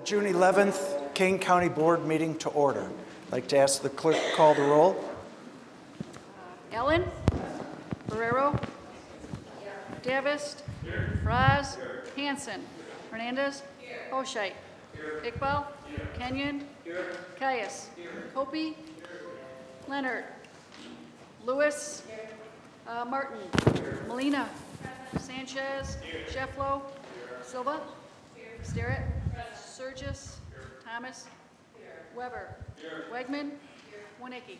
June 11th, Kane County Board meeting to order. I'd like to ask the clerk to call the roll. Ellen? Barrero? Davis? Fraz? Hanson? Hernandez? Hoshite? Iqbal? Kenyon? Caius? Kopi? Leonard? Lewis? Martin? Molina? Sanchez? Shefflo? Silva? Starrett? Surgis? Thomas? Weber? Wegman? Winicky?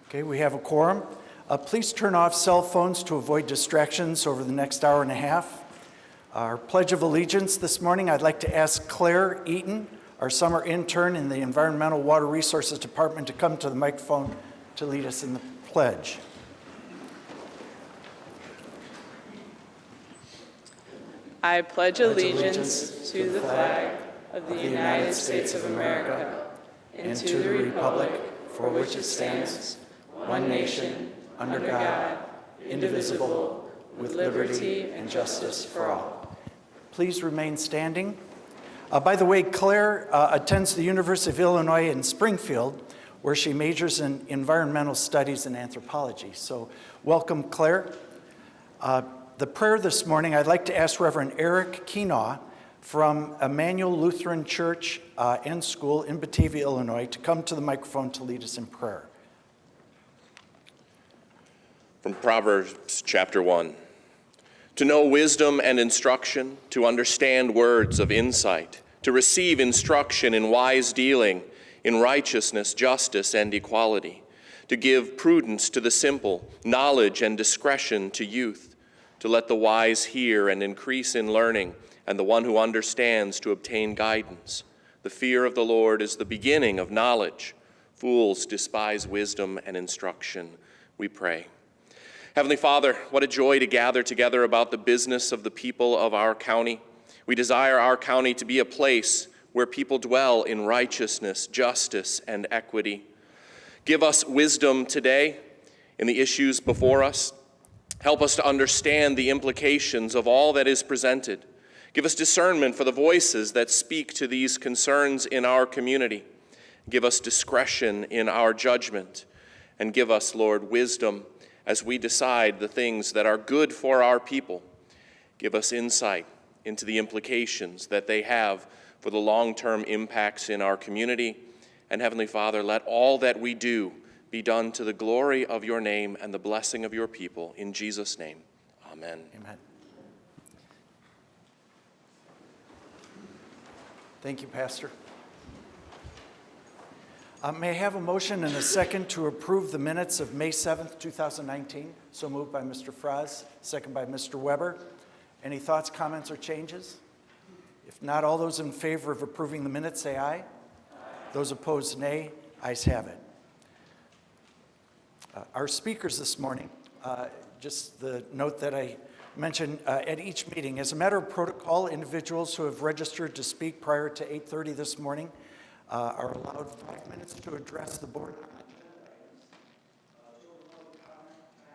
Okay, we have a quorum. Please turn off cell phones to avoid distractions over the next hour and a half. Our Pledge of Allegiance this morning, I'd like to ask Claire Eaton, our summer intern in the Environmental Water Resources Department, to come to the microphone to lead us in the pledge. I pledge allegiance to the flag of the United States of America and to the republic for which it stands, one nation, under God, indivisible, with liberty and justice for all. Please remain standing. By the way, Claire attends the University of Illinois in Springfield, where she majors in environmental studies and anthropology. So welcome, Claire. The prayer this morning, I'd like to ask Reverend Eric Keenaw from Emmanuel Lutheran Church and School in Batavia, Illinois, to come to the microphone to lead us in prayer. From Proverbs chapter 1. To know wisdom and instruction, to understand words of insight, to receive instruction in wise dealing, in righteousness, justice, and equality, to give prudence to the simple, knowledge and discretion to youth, to let the wise hear and increase in learning, and the one who understands to obtain guidance. The fear of the Lord is the beginning of knowledge. Fools despise wisdom and instruction. We pray. Heavenly Father, what a joy to gather together about the business of the people of our county. We desire our county to be a place where people dwell in righteousness, justice, and equity. Give us wisdom today in the issues before us. Help us to understand the implications of all that is presented. Give us discernment for the voices that speak to these concerns in our community. Give us discretion in our judgment. And give us, Lord, wisdom as we decide the things that are good for our people. Give us insight into the implications that they have for the long-term impacts in our community. And Heavenly Father, let all that we do be done to the glory of your name and the blessing of your people. In Jesus' name, amen. Amen. Thank you, Pastor. May I have a motion and a second to approve the minutes of May 7th, 2019? So moved by Mr. Fraz, second by Mr. Weber. Any thoughts, comments, or changes? If not, all those in favor of approving the minutes say aye. Aye. Those opposed, nay. Ayes have it. Our speakers this morning, just the note that I mentioned at each meeting, as a matter of protocol, individuals who have registered to speak prior to 8:30 this morning are allowed 5 minutes to address the board.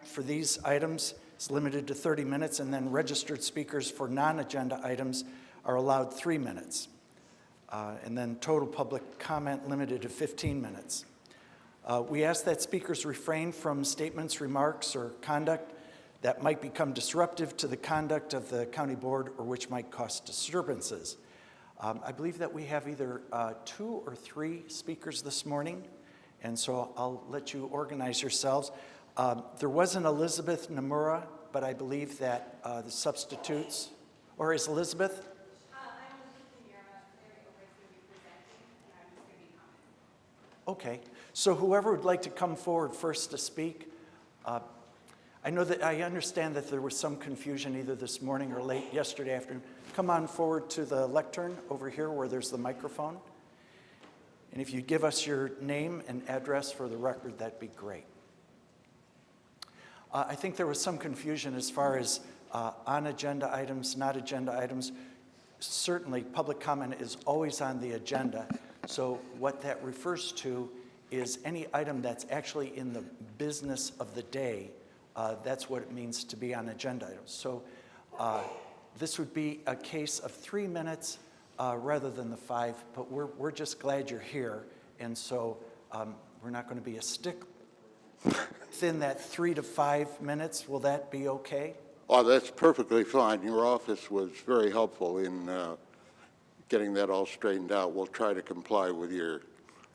For these items, it's limited to 30 minutes, and then registered speakers for non-agenda items are allowed 3 minutes. And then total public comment limited to 15 minutes. We ask that speakers refrain from statements, remarks, or conduct that might become disruptive to the conduct of the county board or which might cause disturbances. I believe that we have either 2 or 3 speakers this morning, and so I'll let you organize yourselves. There was an Elizabeth Nomura, but I believe that the substitutes, or is Elizabeth? Okay, so whoever would like to come forward first to speak. I understand that there was some confusion either this morning or late yesterday afternoon. Come on forward to the lectern over here where there's the microphone. And if you give us your name and address for the record, that'd be great. I think there was some confusion as far as on agenda items, not agenda items. Certainly, public comment is always on the agenda. So what that refers to is any item that's actually in the business of the day. That's what it means to be on agenda items. So this would be a case of 3 minutes rather than the 5, but we're just glad you're here. And so we're not going to be a stick within that 3 to 5 minutes. Will that be okay? Oh, that's perfectly fine. Your office was very helpful in getting that all straightened out. We'll try to comply with your...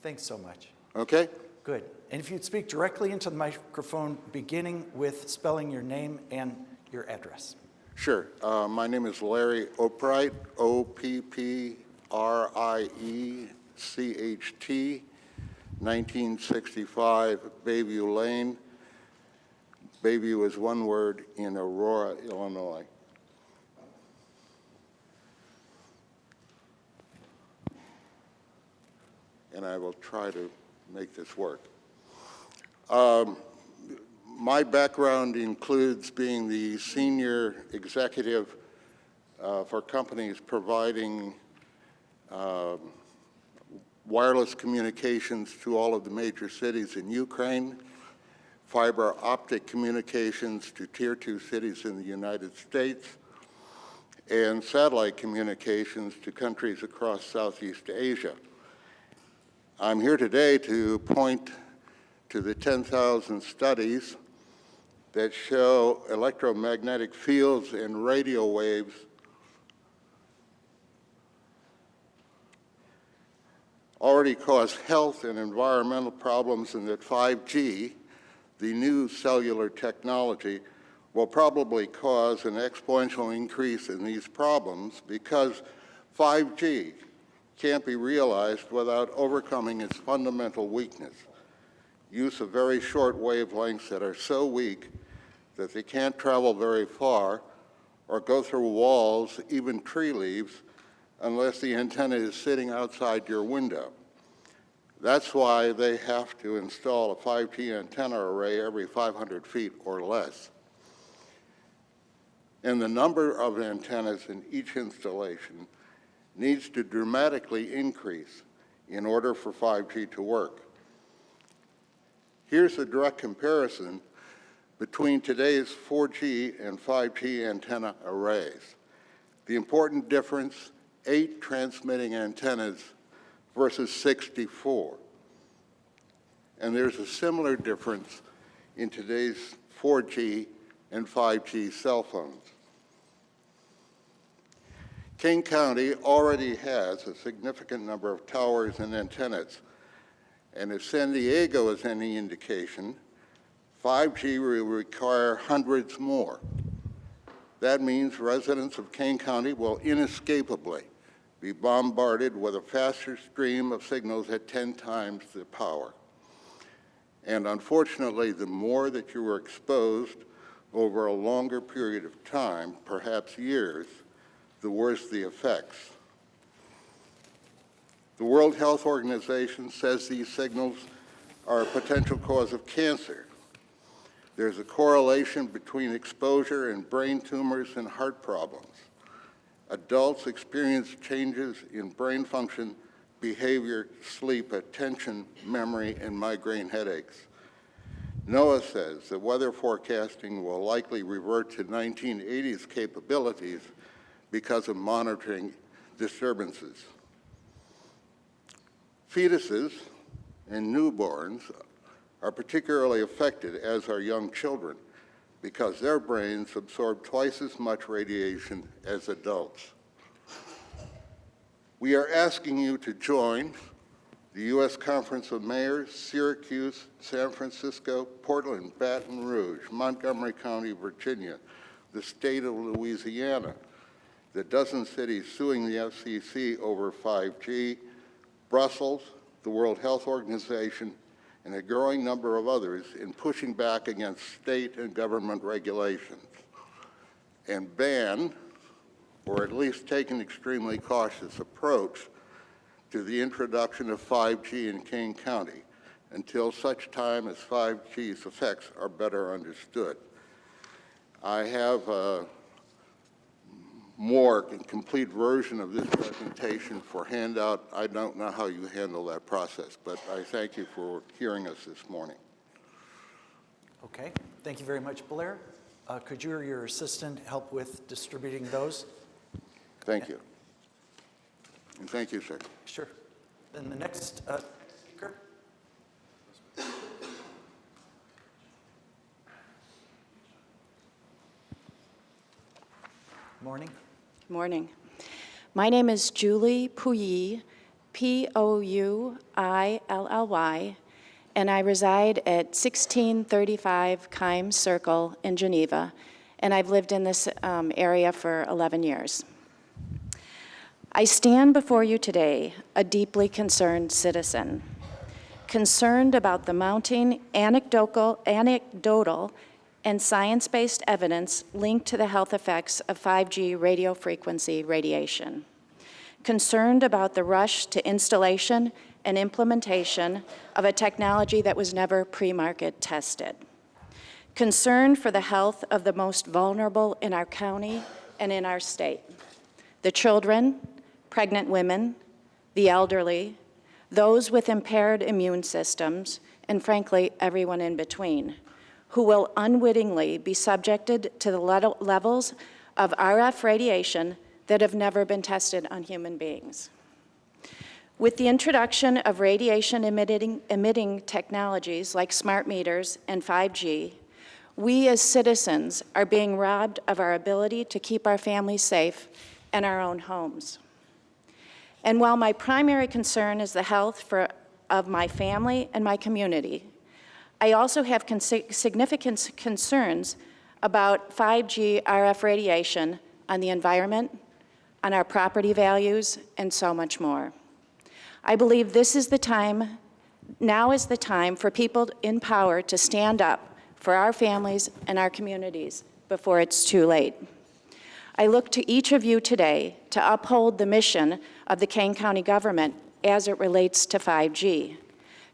Thanks so much. Okay? Good. And if you'd speak directly into the microphone, beginning with spelling your name and your address. Sure. My name is Larry Oppright, Oppriect, 1965 Bayview Lane. Bayview is one word in Aurora, Illinois. And I will try to make this work. My background includes being the senior executive for companies providing wireless communications to all of the major cities in Ukraine, fiber optic communications to Tier 2 cities in the United States, and satellite communications to countries across Southeast Asia. I'm here today to point to the 10,000 studies that show electromagnetic fields and radio waves already cause health and environmental problems, and that 5G, the new cellular technology, will probably cause an exponential increase in these problems because 5G can't be realized without overcoming its fundamental weakness, use of very short wavelengths that are so weak that they can't travel very far or go through walls, even tree leaves, unless the antenna is sitting outside your window. That's why they have to install a 5G antenna array every 500 feet or less. And the number of antennas in each installation needs to dramatically increase in order for 5G to work. Here's a direct comparison between today's 4G and 5G antenna arrays. The important difference, 8 transmitting antennas versus 64. And there's a similar difference in today's 4G and 5G cell phones. Kane County already has a significant number of towers and antennas, and if San Diego is any indication, 5G will require hundreds more. That means residents of Kane County will inescapably be bombarded with a faster stream of signals at 10 times the power. And unfortunately, the more that you are exposed over a longer period of time, perhaps years, the worse the effects. The World Health Organization says these signals are a potential cause of cancer. There's a correlation between exposure and brain tumors and heart problems. Adults experience changes in brain function, behavior, sleep, attention, memory, and migraine headaches. NOAA says that weather forecasting will likely revert to 1980s capabilities because of monitoring disturbances. Fetuses and newborns are particularly affected, as are young children, because their brains absorb twice as much radiation as adults. We are asking you to join the U.S. Conference of Mayors, Syracuse, San Francisco, Portland, Baton Rouge, Montgomery County, Virginia, the state of Louisiana, the dozen cities suing the FCC over 5G, Brussels, the World Health Organization, and a growing number of others in pushing back against state and government regulations, and ban, or at least take an extremely cautious approach to the introduction of 5G in Kane County until such time as 5G's effects are better understood. I have a more complete version of this presentation for handout. I don't know how you handle that process, but I thank you for hearing us this morning. Okay, thank you very much, Blair. Could you or your assistant help with distributing those? Thank you. Thank you, sir. Sure. Then the next speaker. Morning. Morning. My name is Julie Pouilly, P-O-U-I-L-L-Y, and I reside at 1635 Kime Circle in Geneva, and I've lived in this area for 11 years. I stand before you today a deeply concerned citizen, concerned about the mounting anecdotal and science-based evidence linked to the health effects of 5G radio frequency radiation, concerned about the rush to installation and implementation of a technology that was never pre-market tested, concerned for the health of the most vulnerable in our county and in our state, the children, pregnant women, the elderly, those with impaired immune systems, and frankly, everyone in between, who will unwittingly be subjected to the levels of RF radiation that have never been tested on human beings. With the introduction of radiation-emitting technologies like smart meters and 5G, we as citizens are being robbed of our ability to keep our families safe and our own homes. And while my primary concern is the health of my family and my community, I also have significant concerns about 5G RF radiation on the environment, on our property values, and so much more. I believe now is the time for people in power to stand up for our families and our communities before it's too late. I look to each of you today to uphold the mission of the Kane County government as it relates to 5G,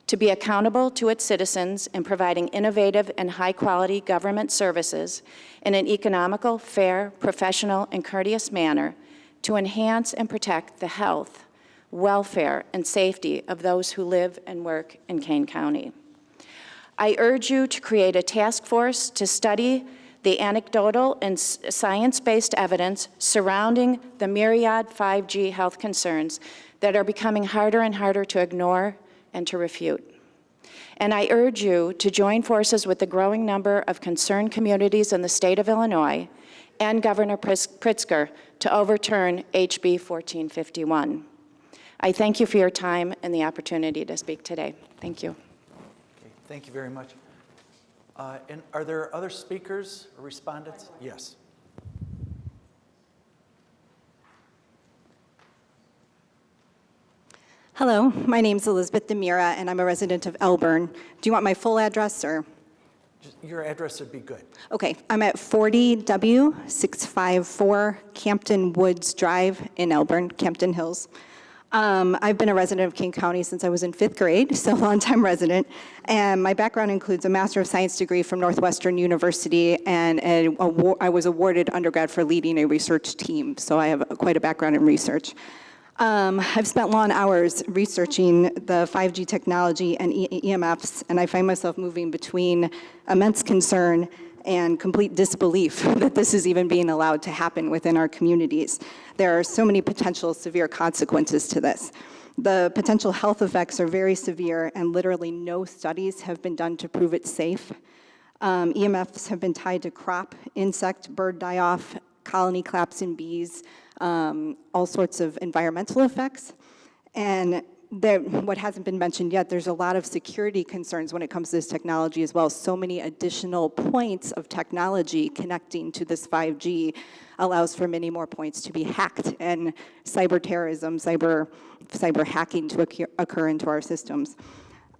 to be accountable to its citizens in providing innovative and high-quality government services in an economical, fair, professional, and courteous manner to enhance and protect the health, welfare, and safety of those who live and work in Kane County. I urge you to create a task force to study the anecdotal and science-based evidence surrounding the myriad 5G health concerns that are becoming harder and harder to ignore and to refute. And I urge you to join forces with the growing number of concerned communities in the state of Illinois and Governor Pritzker to overturn HB 1451. I thank you for your time and the opportunity to speak today. Thank you. Okay, thank you very much. And are there other speakers or respondents? Yes. Hello, my name's Elizabeth Demira, and I'm a resident of Elburn. Do you want my full address, or? Just your address would be good. Okay, I'm at 40W654 Campton Woods Drive in Elburn, Campton Hills. I've been a resident of King County since I was in 5th grade, so a long-time resident. And my background includes a Master of Science degree from Northwestern University, and I was awarded undergrad for leading a research team, so I have quite a background in research. I've spent long hours researching the 5G technology and EMFs, and I find myself moving between immense concern and complete disbelief that this is even being allowed to happen within our communities. There are so many potential severe consequences to this. The potential health effects are very severe, and literally no studies have been done to prove it safe. EMFs have been tied to crop, insect, bird die-off, colony collapse in bees, all sorts of environmental effects. And what hasn't been mentioned yet, there's a lot of security concerns when it comes to this technology as well. So many additional points of technology connecting to this 5G allows for many more points to be hacked, and cyber terrorism, cyber hacking to occur into our systems.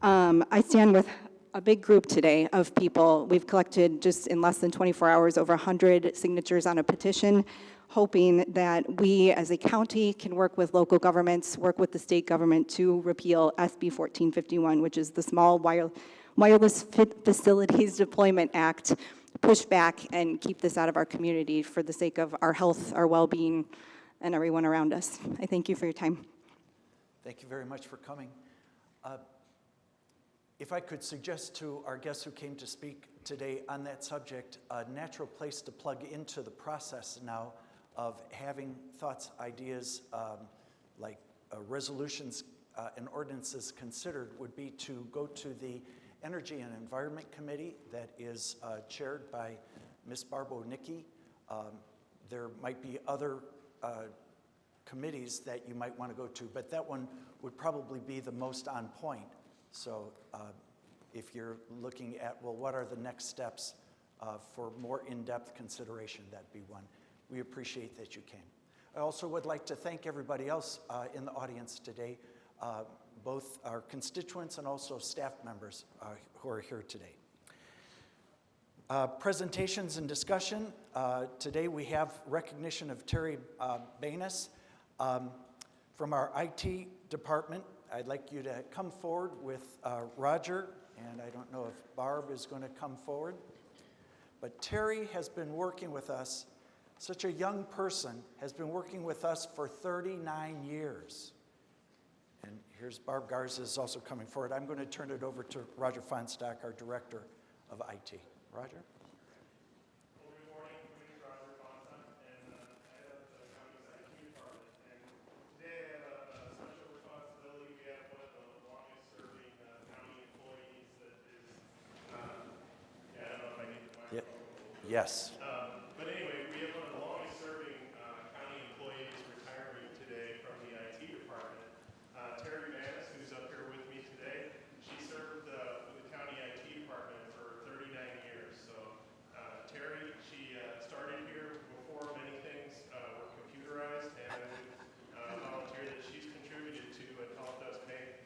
I stand with a big group today of people. We've collected just in less than 24 hours over 100 signatures on a petition, hoping that we as a county can work with local governments, work with the state government to repeal SB 1451, which is the Small Wireless Facilities Deployment Act, push back and keep this out of our community for the sake of our health, our well-being, and everyone around us. I thank you for your time. Thank you very much for coming. If I could suggest to our guests who came to speak today on that subject, a natural place to plug into the process now of having thoughts, ideas, like resolutions and ordinances considered would be to go to the Energy and Environment Committee that is chaired by Ms. Barbo-Nicky. There might be other committees that you might want to go to, but that one would probably be the most on point. So if you're looking at, well, what are the next steps for more in-depth consideration, that'd be one. We appreciate that you came. I also would like to thank everybody else in the audience today, both our constituents and also staff members who are here today. Presentations and discussion. Today we have recognition of Terry Banis from our IT department. I'd like you to come forward with Roger, and I don't know if Barb is going to come forward. But Terry has been working with us, such a young person, has been working with us for 39 years. And here's Barb Garza is also coming forward. I'm going to turn it over to Roger Feinstock, our Director of IT. Roger? Well, good morning. My name is Roger Feinstock, and I head up the county's IT department. And today I have a special responsibility. We have one of the longest-serving county employees that is, I don't know if I need the microphone. Yes. But anyway, we have one of the longest-serving county employees retiring today from the IT department. Terry Banis, who's up here with me today, she served with the county IT department for 39 years. So Terry, she started here before many things were computerized, and I would volunteer that she's contributed to and helped us make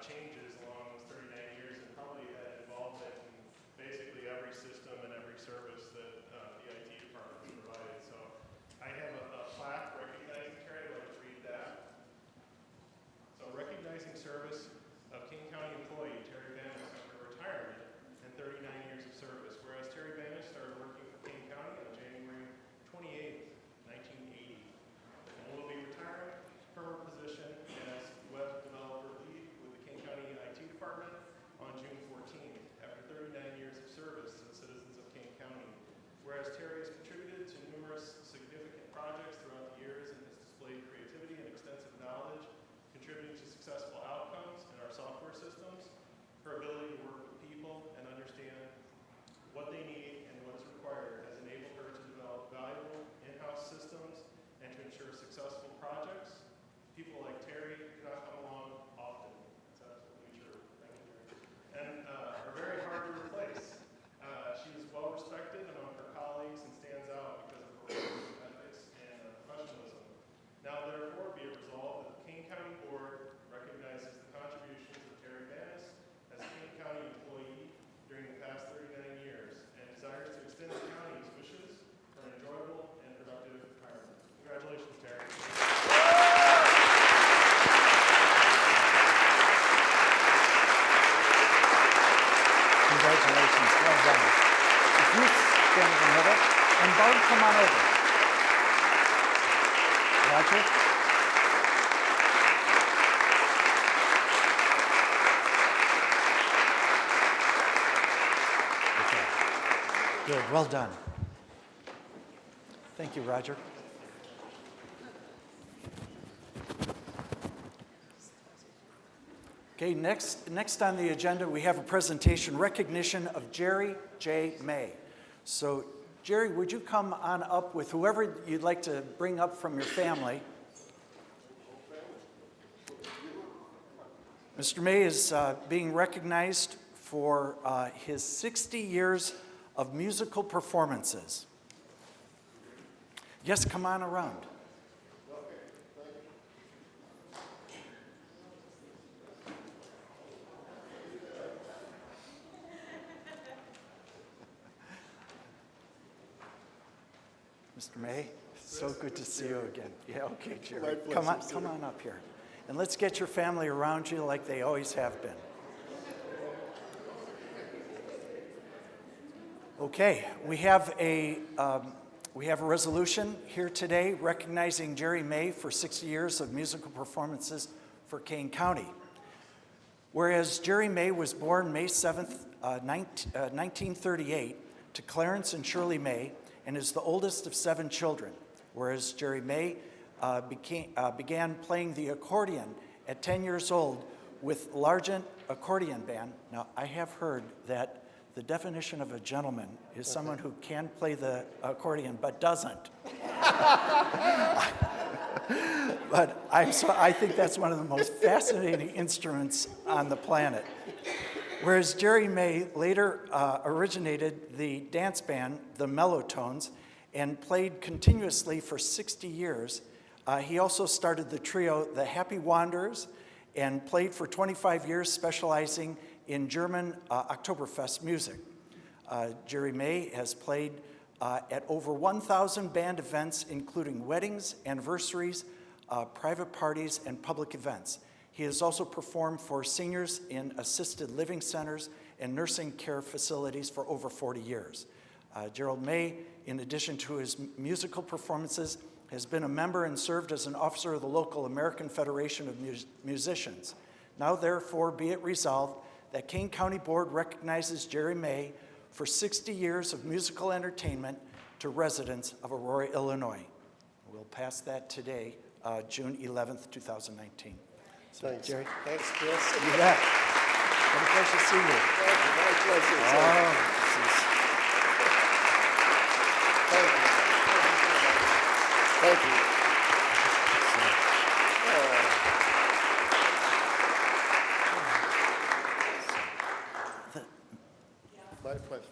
changes along those 39 years, and probably had involvement in basically every system and every service that the IT department provided. So I have a plaque recognizing Terry. I'd like to read that. So recognizing service of Kane County employee Terry Banis after retirement and 39 years of service. Whereas Terry Banis started working for Kane County on January 28th, 1980, and will be retiring from her position as web developer lead with the Kane County IT department on June 14th after 39 years of service to the citizens of Kane County. Whereas Terry has contributed to numerous significant projects throughout the years and has displayed creativity and extensive knowledge, contributing to successful outcomes in our software systems. Her ability to work with people and understand what they need and what is required has enabled her to develop valuable in-house systems and to ensure successful projects. People like Terry do not come along often. That's absolutely true. Thank you, Terry. And are very hard to replace. She is well respected among her colleagues and stands out because of her work ethics and professionalism. Now, therefore, be it resolved that the Kane County Board recognizes the contributions of Terry Banis as a Kane County employee during the past 39 years and desires to extend the county's wishes for an enjoyable and productive retirement. Congratulations, Terry. Congratulations. Well done. If you stand in the middle, and Barb, come on over. Roger? Okay. Good. Well done. Thank you, Roger. Okay, next on the agenda, we have a presentation, recognition of Jerry J. May. So, Jerry, would you come on up with whoever you'd like to bring up from your family? Mr. May is being recognized for his 60 years of musical performances. Yes, come on around. Mr. May, so good to see you again. Yeah, okay, Jerry. Come on up here. And let's get your family around you like they always have been. Okay, we have a resolution here today recognizing Jerry May for 60 years of musical performances for Kane County. Whereas Jerry May was born May 7th, 1938 to Clarence and Shirley May, and is the oldest of 7 children. Whereas Jerry May began playing the accordion at 10 years old with Largent Accordion Band. Now, I have heard that the definition of a gentleman is someone who can play the accordion but doesn't. But I think that's one of the most fascinating instruments on the planet. Whereas Jerry May later originated the dance band, the Mellotones, and played continuously for 60 years. He also started the trio, the Happy Wanderers, and played for 25 years, specializing in German Oktoberfest music. Jerry May has played at over 1,000 band events, including weddings, anniversaries, private parties, and public events. He has also performed for seniors in assisted living centers and nursing care facilities for over 40 years. Gerald May, in addition to his musical performances, has been a member and served as an officer of the local American Federation of Musicians. Now, therefore, be it resolved that Kane County Board recognizes Jerry May for 60 years of musical entertainment to residents of Aurora, Illinois. We'll pass that today, June 11th, 2019. So, Thanks. Jerry. Thanks, Chris. You bet. What a pleasure to see you. Thank you. My pleasure. Thank you. My pleasure.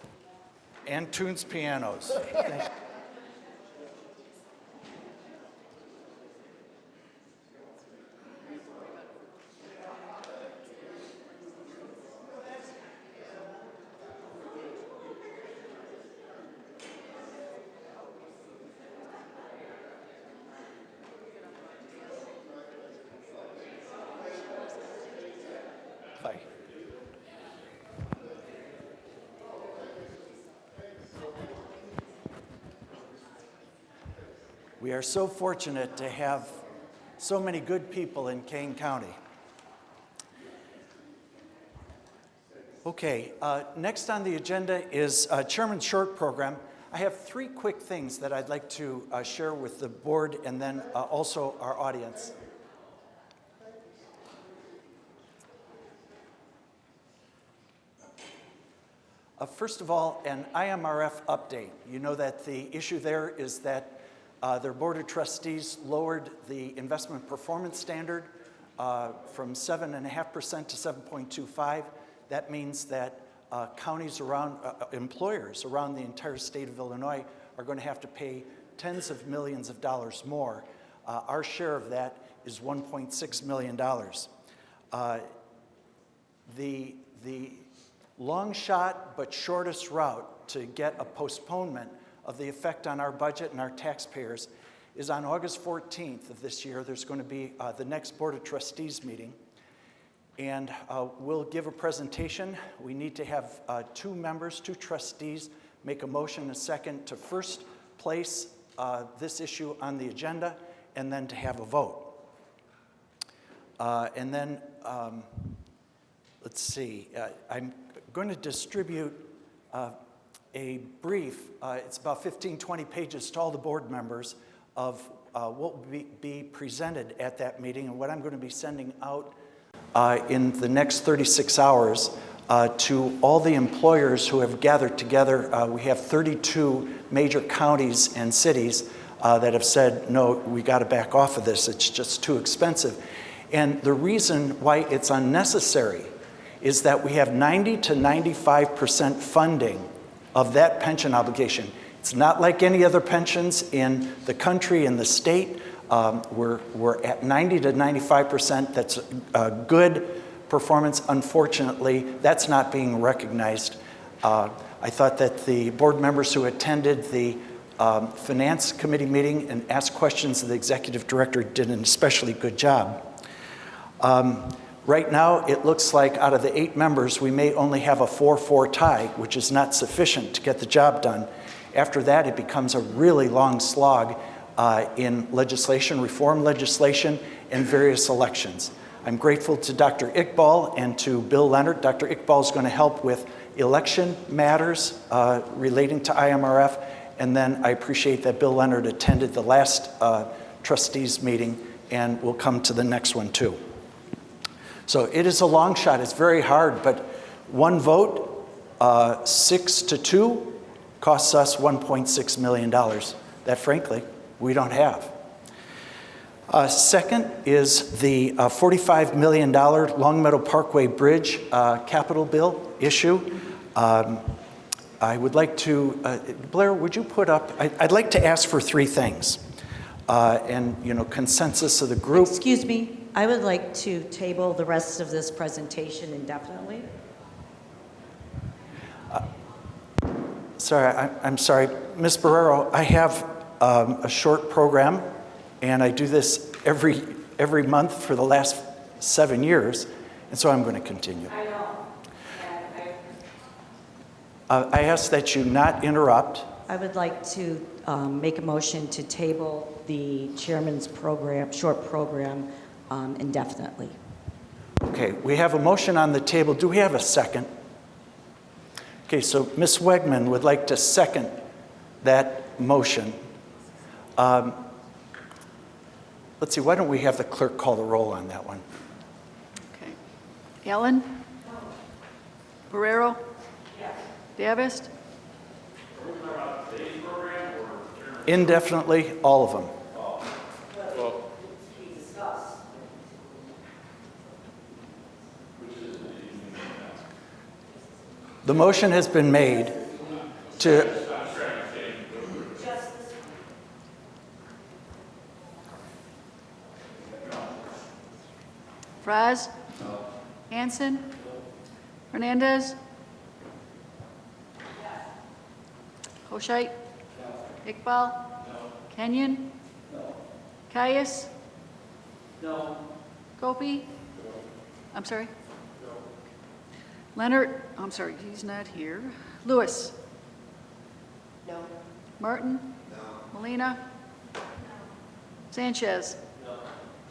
And tunes pianos. Thank you. Bye. We are so fortunate to have so many good people in Kane County. Okay, next on the agenda is Chairman's Short Program. I have three quick things that I'd like to share with the board and then also our audience. First of all, an IMRF update. You know that the issue there is that their Board of Trustees lowered the investment performance standard from 7.5% to 7.25. That means that counties around, employers around the entire state of Illinois are going to have to pay tens of millions of dollars more. Our share of that is $1.6 million. The long shot but shortest route to get a postponement of the effect on our budget and our taxpayers is on August 14th of this year. There's going to be the next Board of Trustees meeting, and we'll give a presentation. We need to have two trustees, make a motion, a second, to first place this issue on the agenda, and then to have a vote. And then, let's see, I'm going to distribute a brief, it's about 15, 20 pages to all the board members of what will be presented at that meeting and what I'm going to be sending out in the next 36 hours to all the employers who have gathered together. We have 32 major counties and cities that have said, no, we got to back off of this. It's just too expensive. And the reason why it's unnecessary is that we have 90 to 95% funding of that pension obligation. It's not like any other pensions in the country and the state. We're at 90 to 95%. That's a good performance. Unfortunately, that's not being recognized. I thought that the board members who attended the Finance Committee meeting and asked questions of the Executive Director did an especially good job. Right now, it looks like out of the 8 members, we may only have a 4-4 tie, which is not sufficient to get the job done. After that, it becomes a really long slog in legislation, reform legislation, and various elections. I'm grateful to Dr. Iqbal and to Bill Leonard. Dr. Iqbal is going to help with election matters relating to IMRF, and then I appreciate that Bill Leonard attended the last trustees meeting, and we'll come to the next one too. So it is a long shot. It's very hard, but one vote, 6-2, costs us $1.6 million that, frankly, we don't have. Second is the $45 million Longmeadow Parkway Bridge capital bill issue. I would like to, Blair, would you put up, I'd like to ask for three things. And, consensus of the group. Excuse me, I would like to table the rest of this presentation indefinitely. Sorry, I'm sorry. Ms. Barrero, I have a short program, and I do this every month for the last 7 years, and so I'm going to continue. I know. I ask that you not interrupt. I would like to make a motion to table the chairman's program, short program, indefinitely. Okay, we have a motion on the table. Do we have a second? Okay, so Ms. Wegman would like to second that motion. Let's see, why don't we have the clerk call the roll on that one? Okay. Ellen? Barrero? Davis? Indefinitely, all of them. The motion has been made to... Fries? Hanson? Hernandez? Hoshite? Iqbal? Kenyon? Caius? No. Gopi? I'm sorry? Leonard? I'm sorry, he's not here. Lewis? No. Martin? No. Molina? No. Sanchez? No.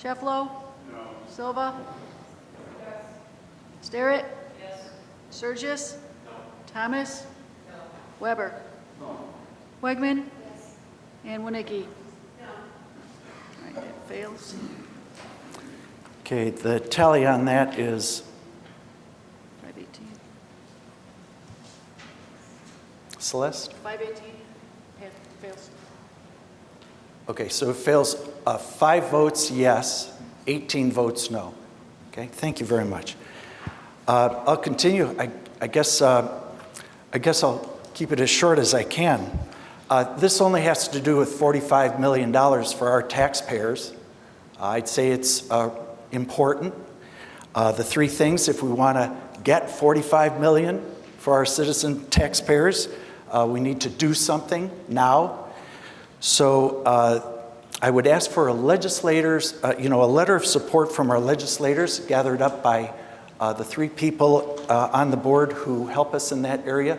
Cheflo? No. Silva? Yes. Starrett? Yes. Sturgis? No. Thomas? No. Weber? No. Wegman? Yes. And Winicki? No. All right, that fails. Okay, the tally on that is 518. Celeste? 518. Fails. Okay, so it fails 5 votes yes, 18 votes no. Okay, thank you very much. I'll continue. I guess I'll keep it as short as I can. This only has to do with $45 million for our taxpayers. I'd say it's important. The three things, if we want to get $45 million for our citizen taxpayers, we need to do something now. So I would ask for a letter of support from our legislators gathered up by the 3 people on the board who help us in that area.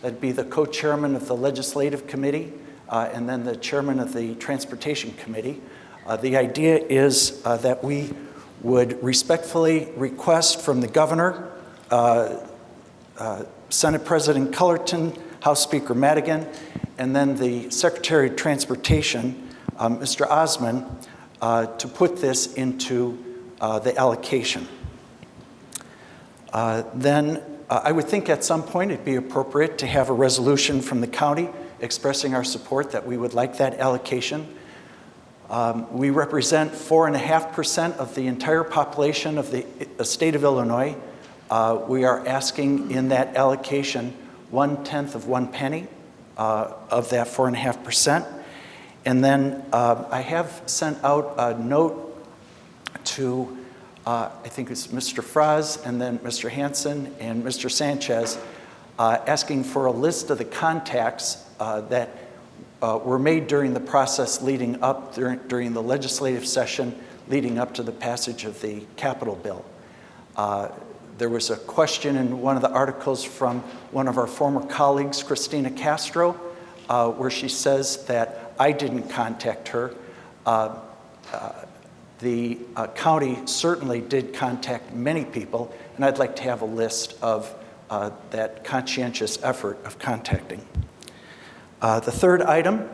That'd be the co-chairman of the Legislative Committee and then the chairman of the Transportation Committee. The idea is that we would respectfully request from the governor, Senate President Cullerton, House Speaker Madigan, and then the Secretary of Transportation, Mr. Osman, to put this into the allocation. Then I would think at some point it'd be appropriate to have a resolution from the county expressing our support that we would like that allocation. We represent 4.5% of the entire population of the state of Illinois. We are asking in that allocation 1/10 of 1 penny of that 4.5%. And then I have sent out a note to, I think it's Mr. Fraz and then Mr. Hanson and Mr. Sanchez, asking for a list of the contacts that were made during the process leading up, during the legislative session leading up to the passage of the capital bill. There was a question in one of the articles from one of our former colleagues, Christina Castro, where she says that I didn't contact her. The county certainly did contact many people, and I'd like to have a list of that conscientious effort of contacting. The third item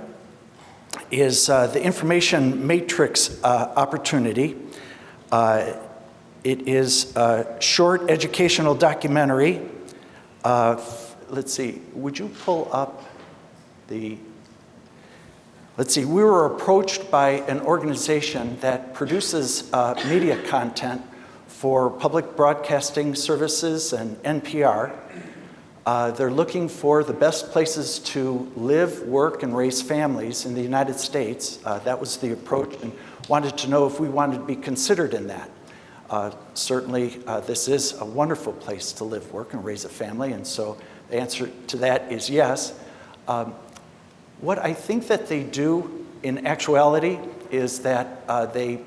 is the information matrix opportunity. It is a short educational documentary. Let's see, would you pull up the, let's see, we were approached by an organization that produces media content for public broadcasting services and NPR. They're looking for the best places to live, work, and raise families in the United States. That was the approach, and wanted to know if we wanted to be considered in that. Certainly, this is a wonderful place to live, work, and raise a family, and so the answer to that is yes. What I think that they do in actuality is that they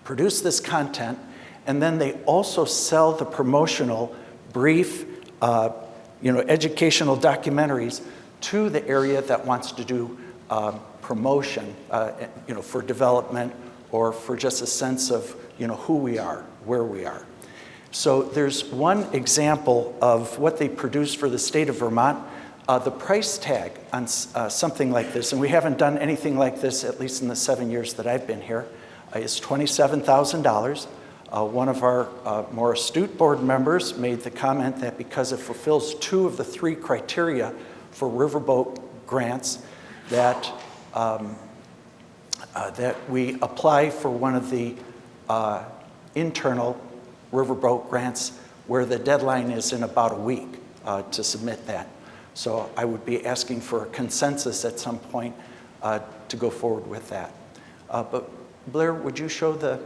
produce this content, and then they also sell the promotional, brief, educational documentaries to the area that wants to do promotion, for development or for just a sense of, who we are, where we are. So there's one example of what they produce for the state of Vermont. The price tag on something like this, and we haven't done anything like this, at least in the 7 years that I've been here, is $27,000. One of our more astute board members made the comment that because it fulfills 2 of the 3 criteria for riverboat grants, that we apply for one of the internal riverboat grants where the deadline is in about a week to submit that. So I would be asking for a consensus at some point to go forward with that. But Blair, would you show the,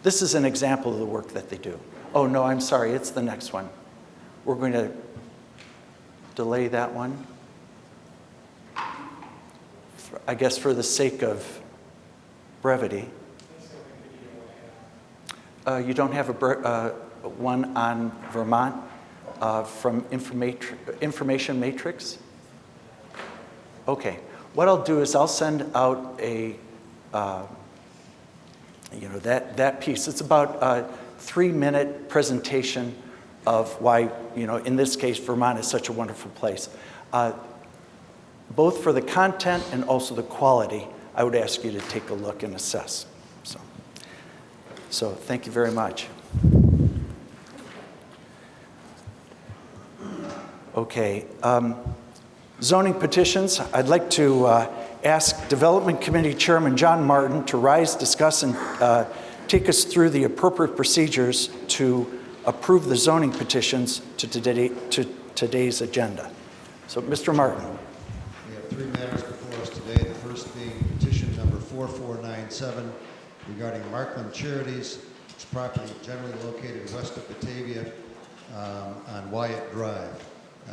this is an example of the work that they do. Oh no, I'm sorry, it's the next one. We're going to delay that one, I guess for the sake of brevity. You don't have one on Vermont from Information Matrix? Okay. What I'll do is I'll send out a, that piece. It's about a 3-minute presentation of why, in this case, Vermont is such a wonderful place. Both for the content and also the quality, I would ask you to take a look and assess. So thank you very much. Okay, zoning petitions. I'd like to ask Development Committee Chairman John Martin to rise, discuss, and take us through the appropriate procedures to approve the zoning petitions to today's agenda. So, Mr. Martin. We have 3 matters before us today. The first being petition number 4497 regarding Markland Charities. It's property generally located west of Batavia on Wyatt Drive.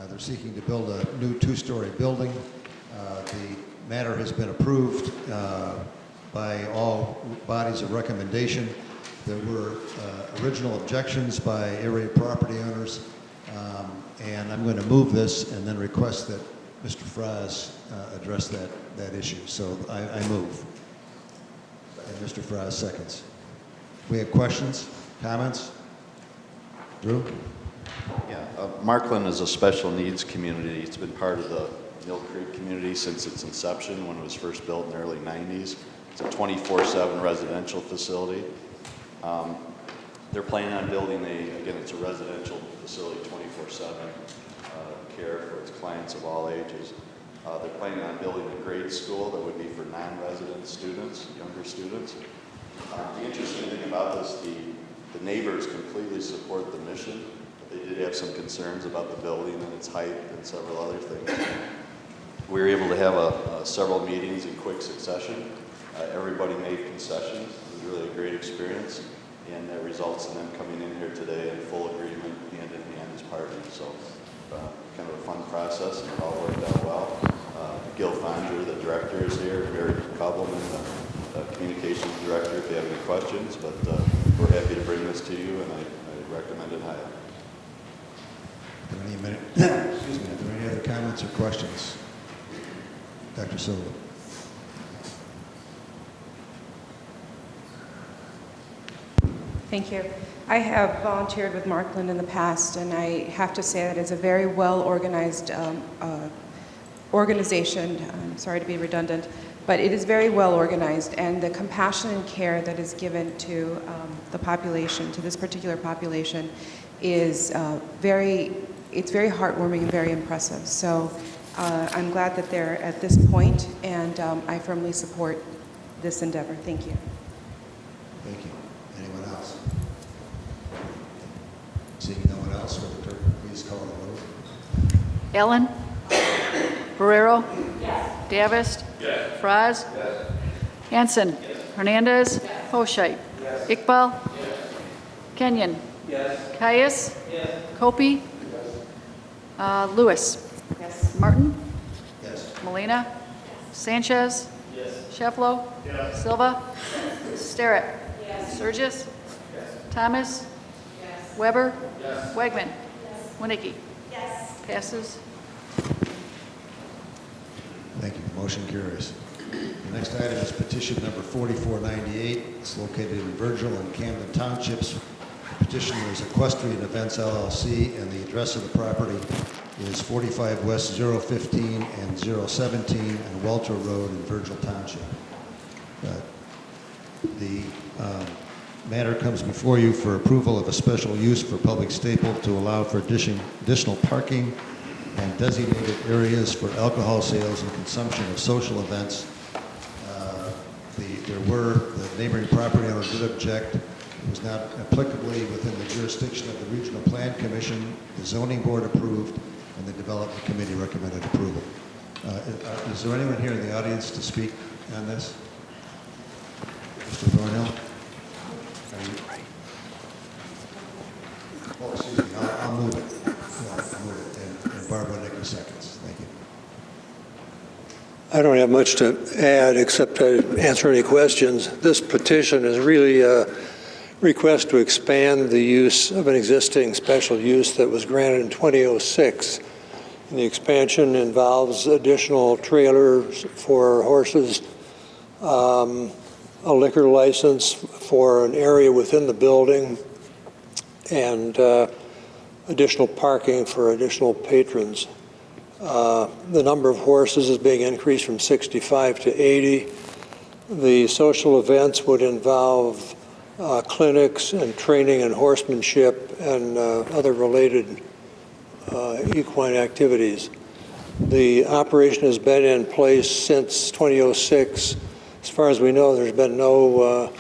They're seeking to build a new 2-story building. The matter has been approved by all bodies of recommendation. There were original objections by area property owners, and I'm going to move this and then request that Mr. Fries address that issue. So I move, and Mr. Fries seconds. We have questions, comments? Drew? Yeah, Markland is a special needs community. It's been part of the Mill Creek community since its inception when it was first built in the early 90s. It's a 24/7 residential facility. They're planning on building again, it's a residential facility, 24/7 care for its clients of all ages. They're planning on building a grade school that would be for non-resident students, younger students. The interesting thing about this, the neighbors completely support the mission. They did have some concerns about the building and its height and several other things. We were able to have several meetings in quick succession. Everybody made concessions. It was really a great experience, and that results in them coming in here today in full agreement, hand in hand as partners. So kind of a fun process, and it all worked out well. Gil Fondra, the director, is here. Mary Cobbleman, the communications director, if you have any questions. But we're happy to bring this to you, and I recommend it highly. Excuse me, are there any other comments or questions? Dr. Silva. Thank you. I have volunteered with Markland in the past, and I have to say that it's a very well-organized organization. I'm sorry to be redundant. But it is very well organized, and the compassion and care that is given to the population, to this particular population, is it's very heartwarming and very impressive. So I'm glad that they're at this point, and I firmly support this endeavor. Thank you. Thank you. Anyone else? Seeing no one else, will the clerk please call the roll? Ellen? Barrero? Davis? Fraz? Hanson? Hernandez? Hoshite? Iqbal? Kenyon? Caius? Kopi? Lewis? Martin? Yes. Molina? Sanchez? Shefflo? Silva? Sterrett? Surgis? Thomas? Weber? Wegman? Winnicki? Passes. Thank you. Motion carries. The next item is petition number 4498. It's located in Virgil and Camden Townships. The petitioner is Equestrian Events LLC, and the address of the property is 45 West 015 and 017 and Welter Road in Virgil Township. The matter comes before you for approval of a special use for public staple to allow for additional parking and designated areas for alcohol sales and consumption of social events. The neighboring property owner did object. It was not applicably within the jurisdiction of the Regional Plan Commission. The Zoning Board approved, and the Development Committee recommended approval. Is there anyone here in the audience to speak on this? Mr. Thornhill? Oh, excuse me, I'll move it. I'll move it, and Barbara Nicky seconds. Thank you. I don't have much to add except to answer any questions. This petition is really a request to expand the use of an existing special use that was granted in 2006. And the expansion involves additional trailers for horses, a liquor license for an area within the building, and additional parking for additional patrons. The number of horses is being increased from 65 to 80. The social events would involve clinics and training and horsemanship and other related equine activities. The operation has been in place since 2006. As far as we know, there's been no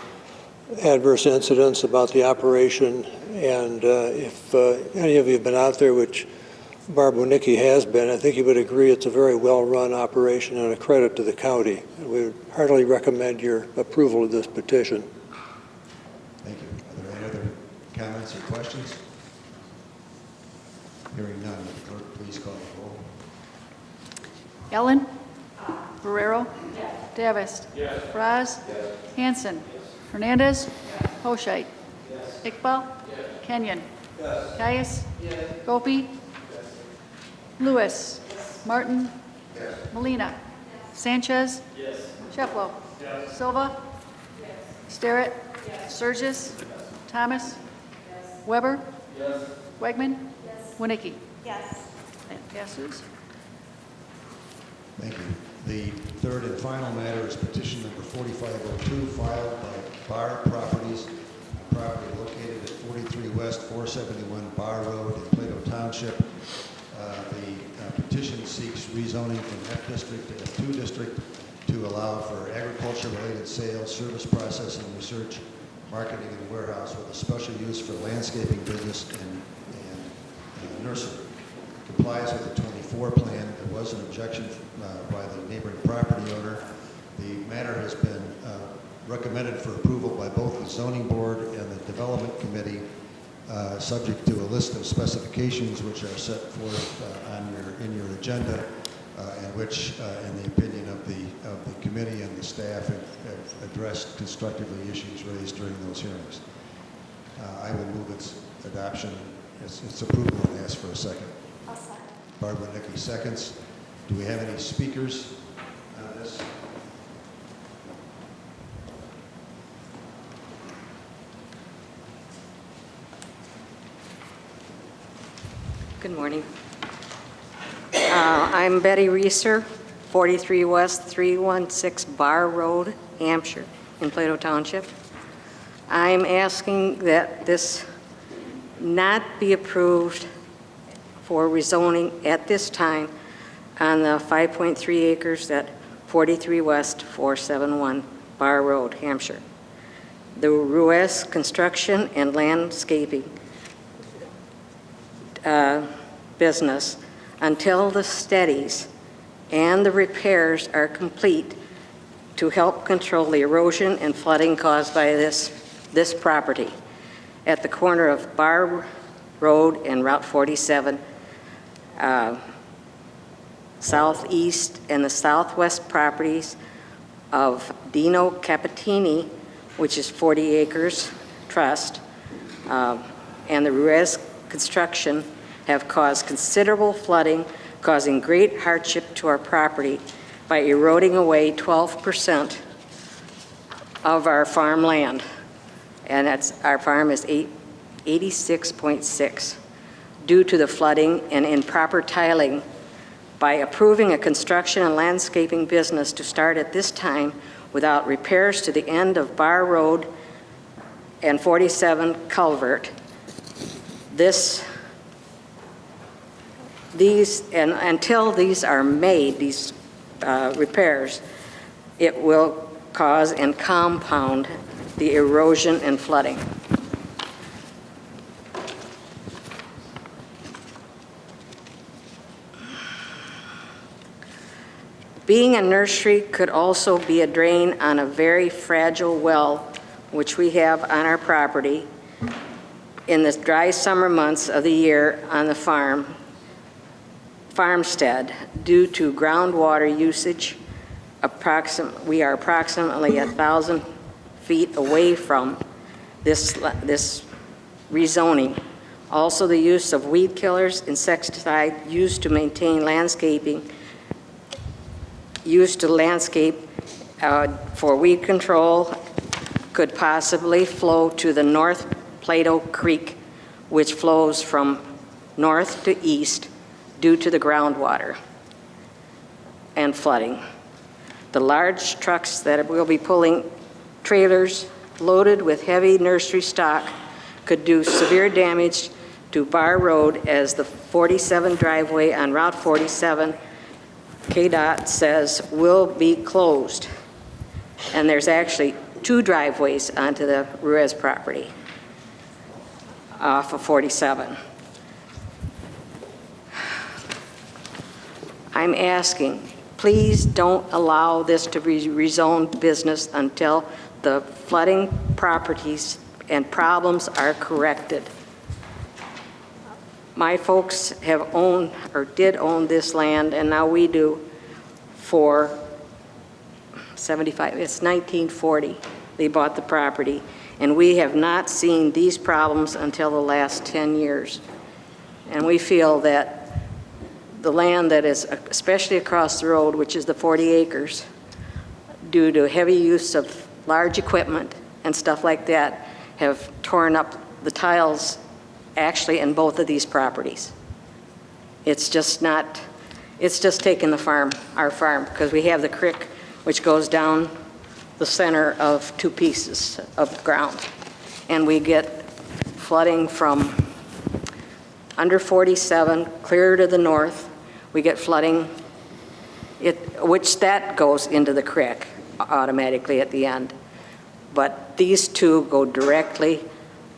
adverse incidents about the operation, and if any of you have been out there, which Barb Winnicki has been, I think you would agree it's a very well-run operation and a credit to the county. We would heartily recommend your approval of this petition. Thank you. Are there any other comments or questions? Hearing none, will the clerk please call the roll? Ellen? Barrero? Davis? Fraz? Hanson? Hernandez? Hoshite? Iqbal? Kenyon? Caius? Gopi? Lewis? Martin? Molina? Sanchez? Shefflo? Silva? Sterrett? Surgis? Thomas? Weber? Wegman? Winnicki? That passes. Thank you. The third and final matter is petition number 4502, filed by Barr Properties, a property located at 43 West 471 Barr Road in Plato Township. The petition seeks rezoning from F District to F2 District to allow for agriculture-related sales, service processing, research, marketing, and warehouse with a special use for landscaping business and nursery. Complies with the 24 plan. There was an objection by the neighboring property owner. The matter has been recommended for approval by both the Zoning Board and the Development Committee, subject to a list of specifications which are set forth in your agenda, and which, in the opinion of the committee and the staff, have addressed constructively issues raised during those hearings. I will move its adoption, its approval, and ask for a second. Barbara Nicky seconds. Do we have any speakers on this? Good morning. I'm Betty Reeser, 43 West 316 Bar Road, Hampshire, in Plato Township. I'm asking that this not be approved for rezoning at this time on the 5.3 acres at 43 West 471 Bar Road, Hampshire. The Ruiz Construction and Landscaping business, until the studies and the repairs are complete to help control the erosion and flooding caused by this property at the corner of Bar Road and Route 47, southeast and the southwest properties of Dino Capitini, which is 40 acres trust, and the Ruiz Construction have caused considerable flooding, causing great hardship to our property by eroding away 12% of our farmland. And our farm is 86.6 due to the flooding and improper tiling. By approving a construction and landscaping business to start at this time without repairs to the end of Bar Road and 47 culvert, until these are made, these repairs, it will cause and compound the erosion and flooding. Being a nursery could also be a drain on a very fragile well, which we have on our property in the dry summer months of the year on the farmstead due to groundwater usage. We are approximately 1,000 feet away from this rezoning. Also, the use of weed killers, insecticide used to maintain landscaping, used to landscape for weed control could possibly flow to the North Plato Creek, which flows from north to east due to the groundwater and flooding. The large trucks that will be pulling trailers loaded with heavy nursery stock could do severe damage to Bar Road, as the 47 driveway on Route 47 KDOT says will be closed. And there's actually 2 driveways onto the Ruiz property off of 47. I'm asking, please don't allow this to be rezoned business until the flooding properties and problems are corrected. My folks have owned or did own this land, and now we do, for 75, it's 1940. They bought the property, and we have not seen these problems until the last 10 years. And we feel that the land that is, especially across the road, which is the 40 acres, due to heavy use of large equipment and stuff like that, have torn up the tiles actually in both of these properties. It's just taken our farm, because we have the creek which goes down the center of 2 pieces of ground. And we get flooding from under 47 clear to the north. We get flooding, which that goes into the creek automatically at the end. But these 2 go directly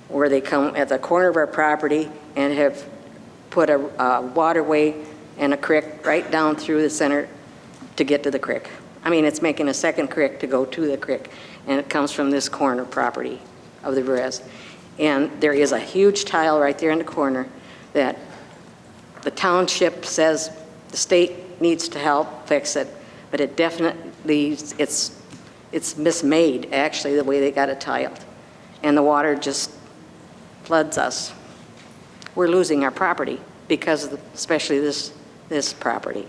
where they come at the corner of our property and have put a waterway and a creek right down through the center to get to the creek. I mean, it's making a second creek to go to the creek, and it comes from this corner property of the Ruiz. And there is a huge tile right there in the corner that the township says the state needs to help fix it, but it definitely, it's mismade, actually, the way they got it tiled. And the water just floods us. We're losing our property because of especially this property.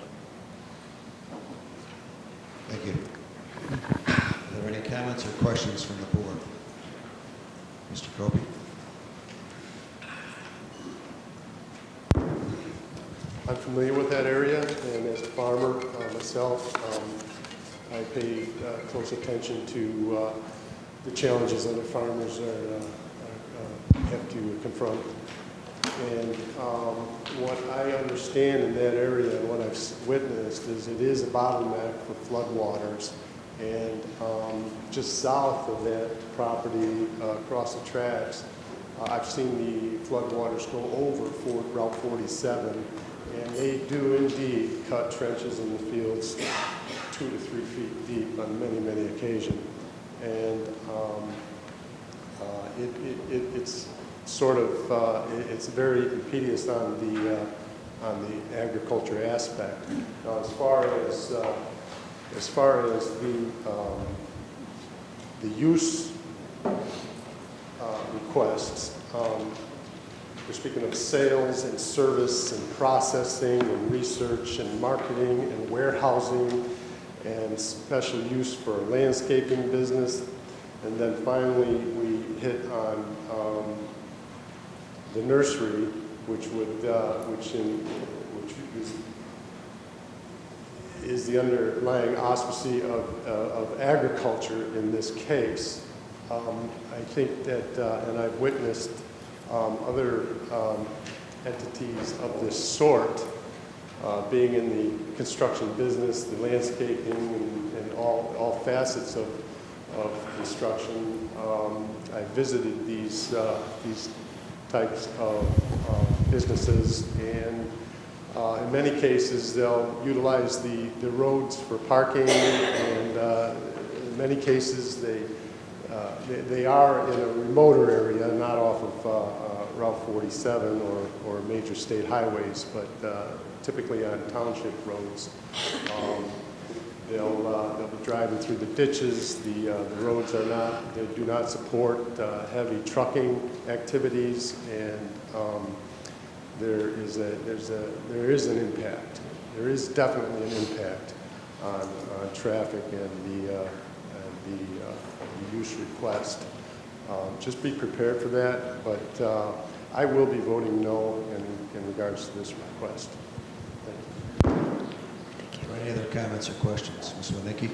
Thank you. Are there any comments or questions from the board? Mr. Kobe? I'm familiar with that area, and as a farmer myself, I pay close attention to the challenges that the farmers have to confront. And what I understand in that area and what I've witnessed is it is a bottleneck for floodwaters. And just south of that property, across the tracks, I've seen the floodwaters go over Route 47, and they do indeed cut trenches in the fields 2 to 3 feet deep on many, many occasions. And it's sort of, it's very impedious on the agriculture aspect. Now, as far as the use requests, we're speaking of sales and service and processing and research and marketing and warehousing and special use for landscaping business. And then finally, we hit on the nursery, which is the underlying auspice of agriculture in this case. I think that, and I've witnessed other entities of this sort being in the construction business, the landscaping, and all facets of construction. I visited these types of businesses, and in many cases they'll utilize the roads for parking, and in many cases they are in a remoter area, not off of Route 47 or major state highways, but typically on township roads. They'll be driving through the ditches. The roads they do not support heavy trucking activities, and there is an impact. There is definitely an impact on traffic and the use request. Just be prepared for that, but I will be voting no in regards to this request. Any other comments or questions? Ms. Winicki?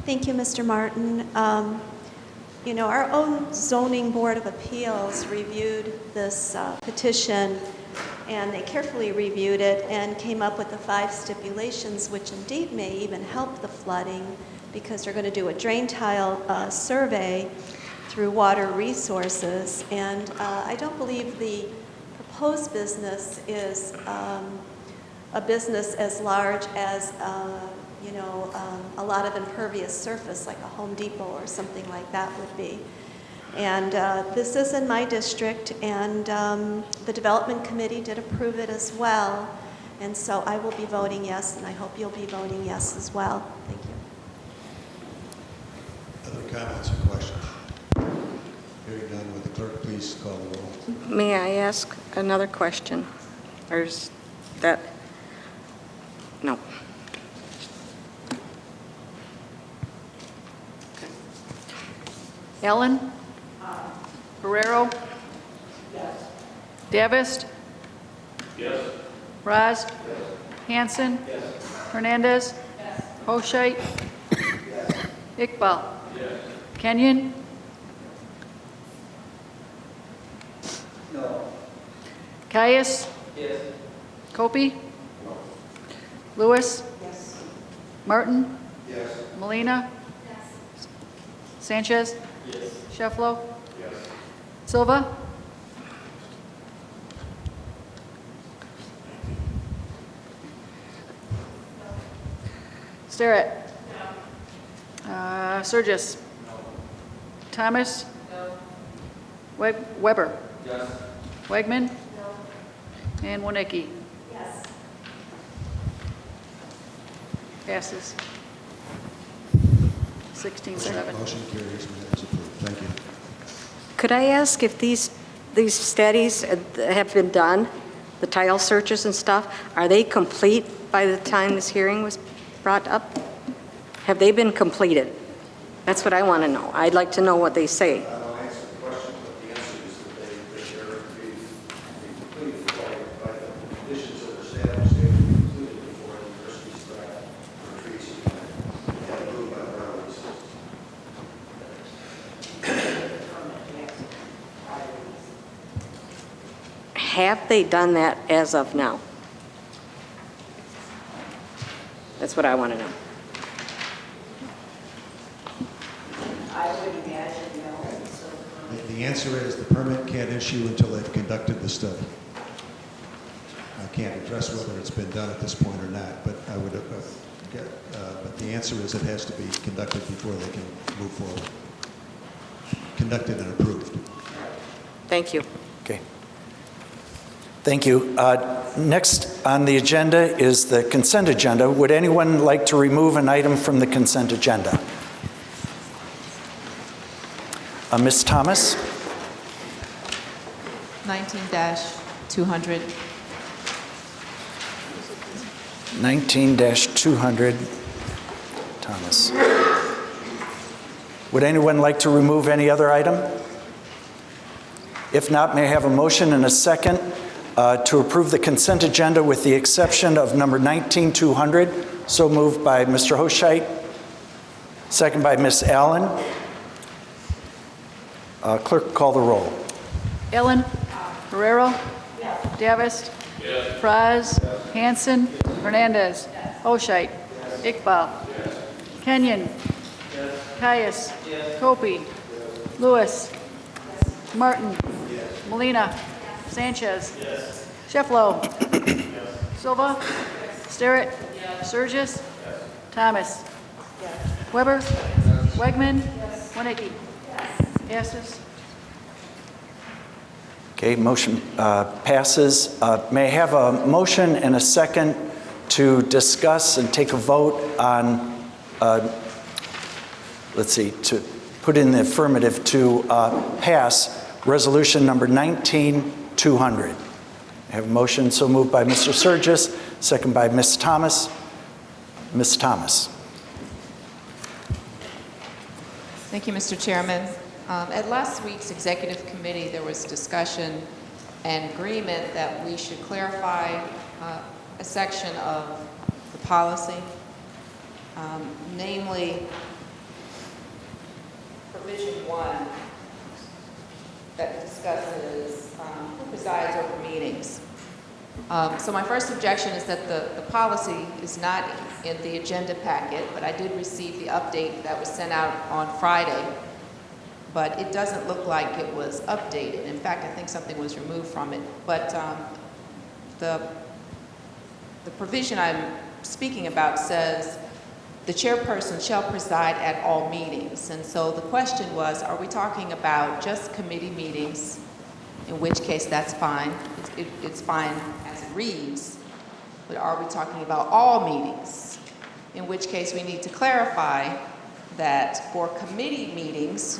Thank you, Mr. Martin. You know, our own Zoning Board of Appeals reviewed this petition, and they carefully reviewed it and came up with the 5 stipulations, which indeed may even help the flooding, because they're going to do a drain tile survey through Water Resources. And I don't believe the proposed business is a business as large as, a lot of impervious surface, like a Home Depot or something like that would be. And this is in my district, and the Development Committee did approve it as well. And so I will be voting yes, and I hope you'll be voting yes as well. Thank you. Other comments or questions? Hearing none, would the clerk please call the roll? May I ask another question? Or is that, no. Ellen? Guerrero? Yes. Davis? Yes. Raz? Hanson? Yes. Hernandez? Yes. Hoshite? Yes. Iqbal? Yes. Kenyon? No. Caius? Yes. Copey? No. Lewis? Yes. Martin? Yes. Molina? Yes. Sanchez? Yes. Shefflo? Yes. Silva? Starrett? No. Surgis? No. Thomas? No. Weber? Yes. Wegman? No. And Winicki? Yes. Passes. 16-7. Motion carries. Unanimous approved. Thank you. Could I ask if these studies have been done, the tile searches and stuff, are they complete by the time this hearing was brought up? Have they been completed? That's what I want to know. I'd like to know what they say. I don't answer the question, but the answer is that they are completed by the conditions have they done that as of now? That's what I want to know. I would imagine no. The answer is the permit can't issue until they've conducted the study. I can't address whether it's been done at this point or not, but I would, but the answer is it has to be conducted before they can move forward. Conducted and approved. Thank you. Okay. Thank you. Next on the agenda is the consent agenda. Would anyone like to remove an item from the consent agenda? Ms. Thomas? 19-200. 19-200. Thomas. Would anyone like to remove any other item? If not, may I have a motion and a second to approve the consent agenda with the exception of number 19-200? So moved by Mr. Hoscheit, second by Ms. Allen. Clerk, call the roll. Ellen? Ferrero? Davis? Fries? Hanson? Hernandez? Oshite? Iqbal? Kenyon? Caius? Copey? Lewis? Martin? Molina? Sanchez? Shefflow? Silva? Sterrett? Surges? Thomas? Weber? Wegman? Winnicki? Passes. Okay, motion passes. May I have a motion and a second to discuss and take a vote on, to put in the affirmative to pass resolution number 19-200. I have a motion so moved by Mr. Surges, second by Ms. Thomas. Ms. Thomas. Thank you, Mr. Chairman. At last week's executive committee, there was discussion and agreement that we should clarify a section of the policy, namely provision 1 that discusses who presides over meetings. So my first objection is that the policy is not in the agenda packet, but I did receive the update that was sent out on Friday. But it doesn't look like it was updated. In fact, I think something was removed from it. But the provision I'm speaking about says the chairperson shall preside at all meetings. And so the question was, are we talking about just committee meetings, in which case that's fine. It's fine as it reads. But are we talking about all meetings, in which case we need to clarify that for committee meetings,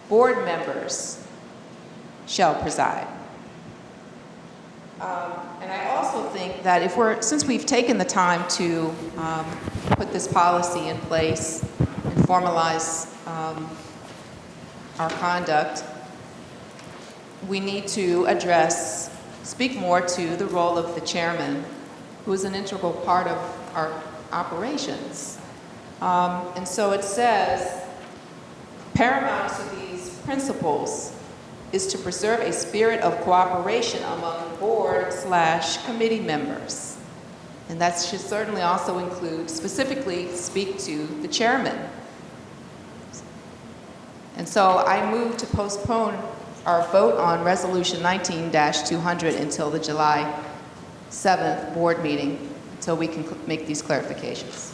board members shall preside. And I also think that since we've taken the time to put this policy in place and formalize our conduct, we need to speak more to the role of the chairman, who is an integral part of our operations. And so it says, paramount to these principles is to preserve a spirit of cooperation among board/committee members. And that should certainly also include, specifically speak to the chairman. And so I move to postpone our vote on resolution 19-200 until the July 7th board meeting, until we can make these clarifications.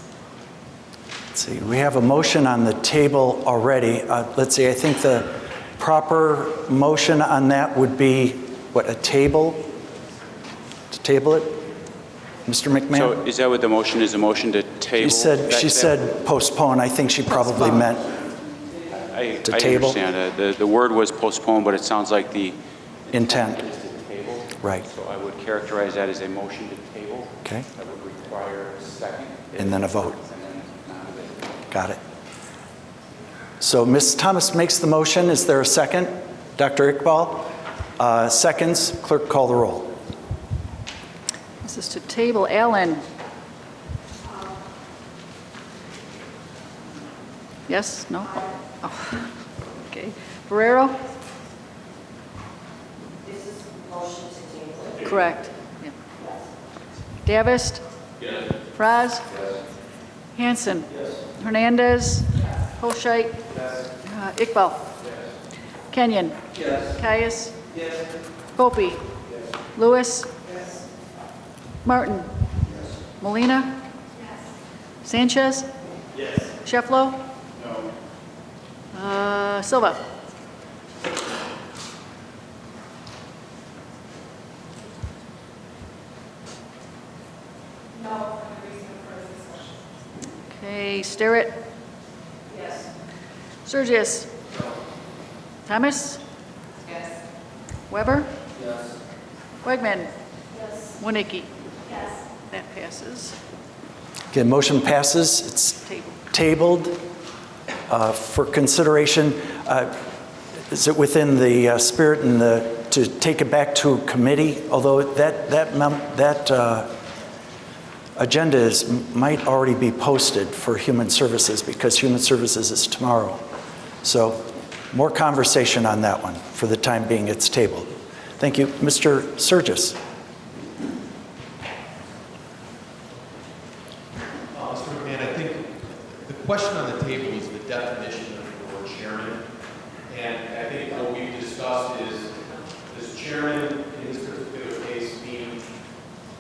Let's see, we have a motion on the table already. Let's see, I think the proper motion on that would be, what, a table? To table it? Mr. McMahon? So is that what the motion is, a motion to table? She said postpone. I think she probably meant to table. I understand. The word was postpone, but it sounds like the intent is to table. Right. So I would characterize that as a motion to table. Okay. That would require a second. And then a vote. Got it. So Ms. Thomas makes the motion. Is there a second? Dr. Iqbal seconds. Clerk, call the roll. This is to table. Allen? Yes? No? Oh. Okay. Ferrero? This is motion Correct. Yeah. Davis? Yes. Fraz? Hanson? Hernandez? Holscheit? Iqbal? Kenyon? Caius? Copey? Lewis? Martin? Molina? Sanchez? Shefflo? Silva? Okay, Sterrett? Surgeus? Thomas? Weber? Wegman? Winnicki? That passes. Okay, motion passes. It's tabled for consideration. Is it within the spirit and to take it back to committee? Although that agenda might already be posted for Human Services because Human Services is tomorrow. So more conversation on that one. For the time being, it's tabled. Thank you. Mr. Surgis. Mr. McMahon, I think the question on the table is the definition of the word chairman. And I think what we've discussed is, does chairman in this particular case mean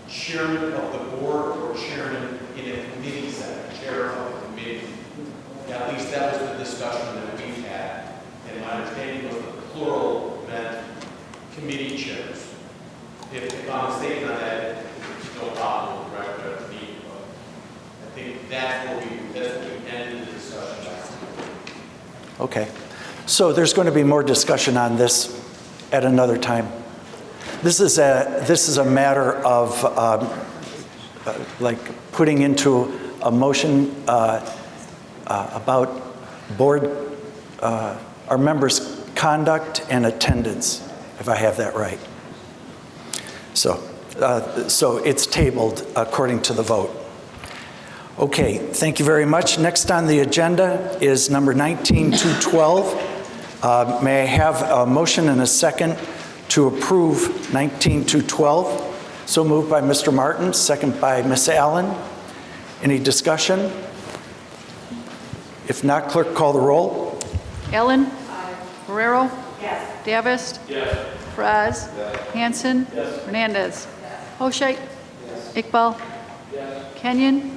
chairman of the board or chairman in a committee setting, chair of a committee? At least that was the discussion that we've had. And my understanding was the plural meant committee chairs. If I'm mistaken on that, it's no problem, right? But I think that's what we ended the discussion last time. Okay. So there's going to be more discussion on this at another time. This is a matter of like putting into a motion about board, our members' conduct and attendance, if I have that right. So it's tabled according to the vote. Okay, thank you very much. Next on the agenda is number 19-212. May I have a motion and a second to approve 19-212? So moved by Mr. Martin, second by Ms. Allen. Any discussion? If not, clerk, call the roll. Allen? Ferrero? Davis? Fraz? Hanson? Hernandez? Holscheit? Iqbal? Kenyon?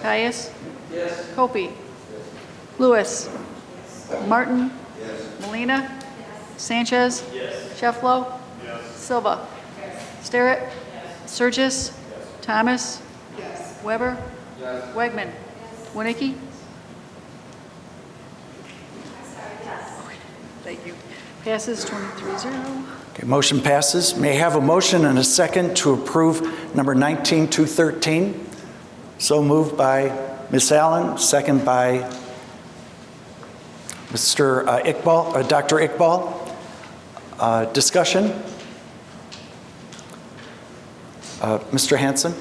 Caius? Copey? Lewis? Martin? Molina? Sanchez? Shefflo? Silva? Sterrett? Surgis? Thomas? Weber? Wegman? Winnicki? Thank you. Passes 23-0. Okay, motion passes. May I have a motion and a second to approve number 19-213? So moved by Ms. Allen, second by Mr. Iqbal, Dr. Iqbal. Discussion? Mr. Hanson?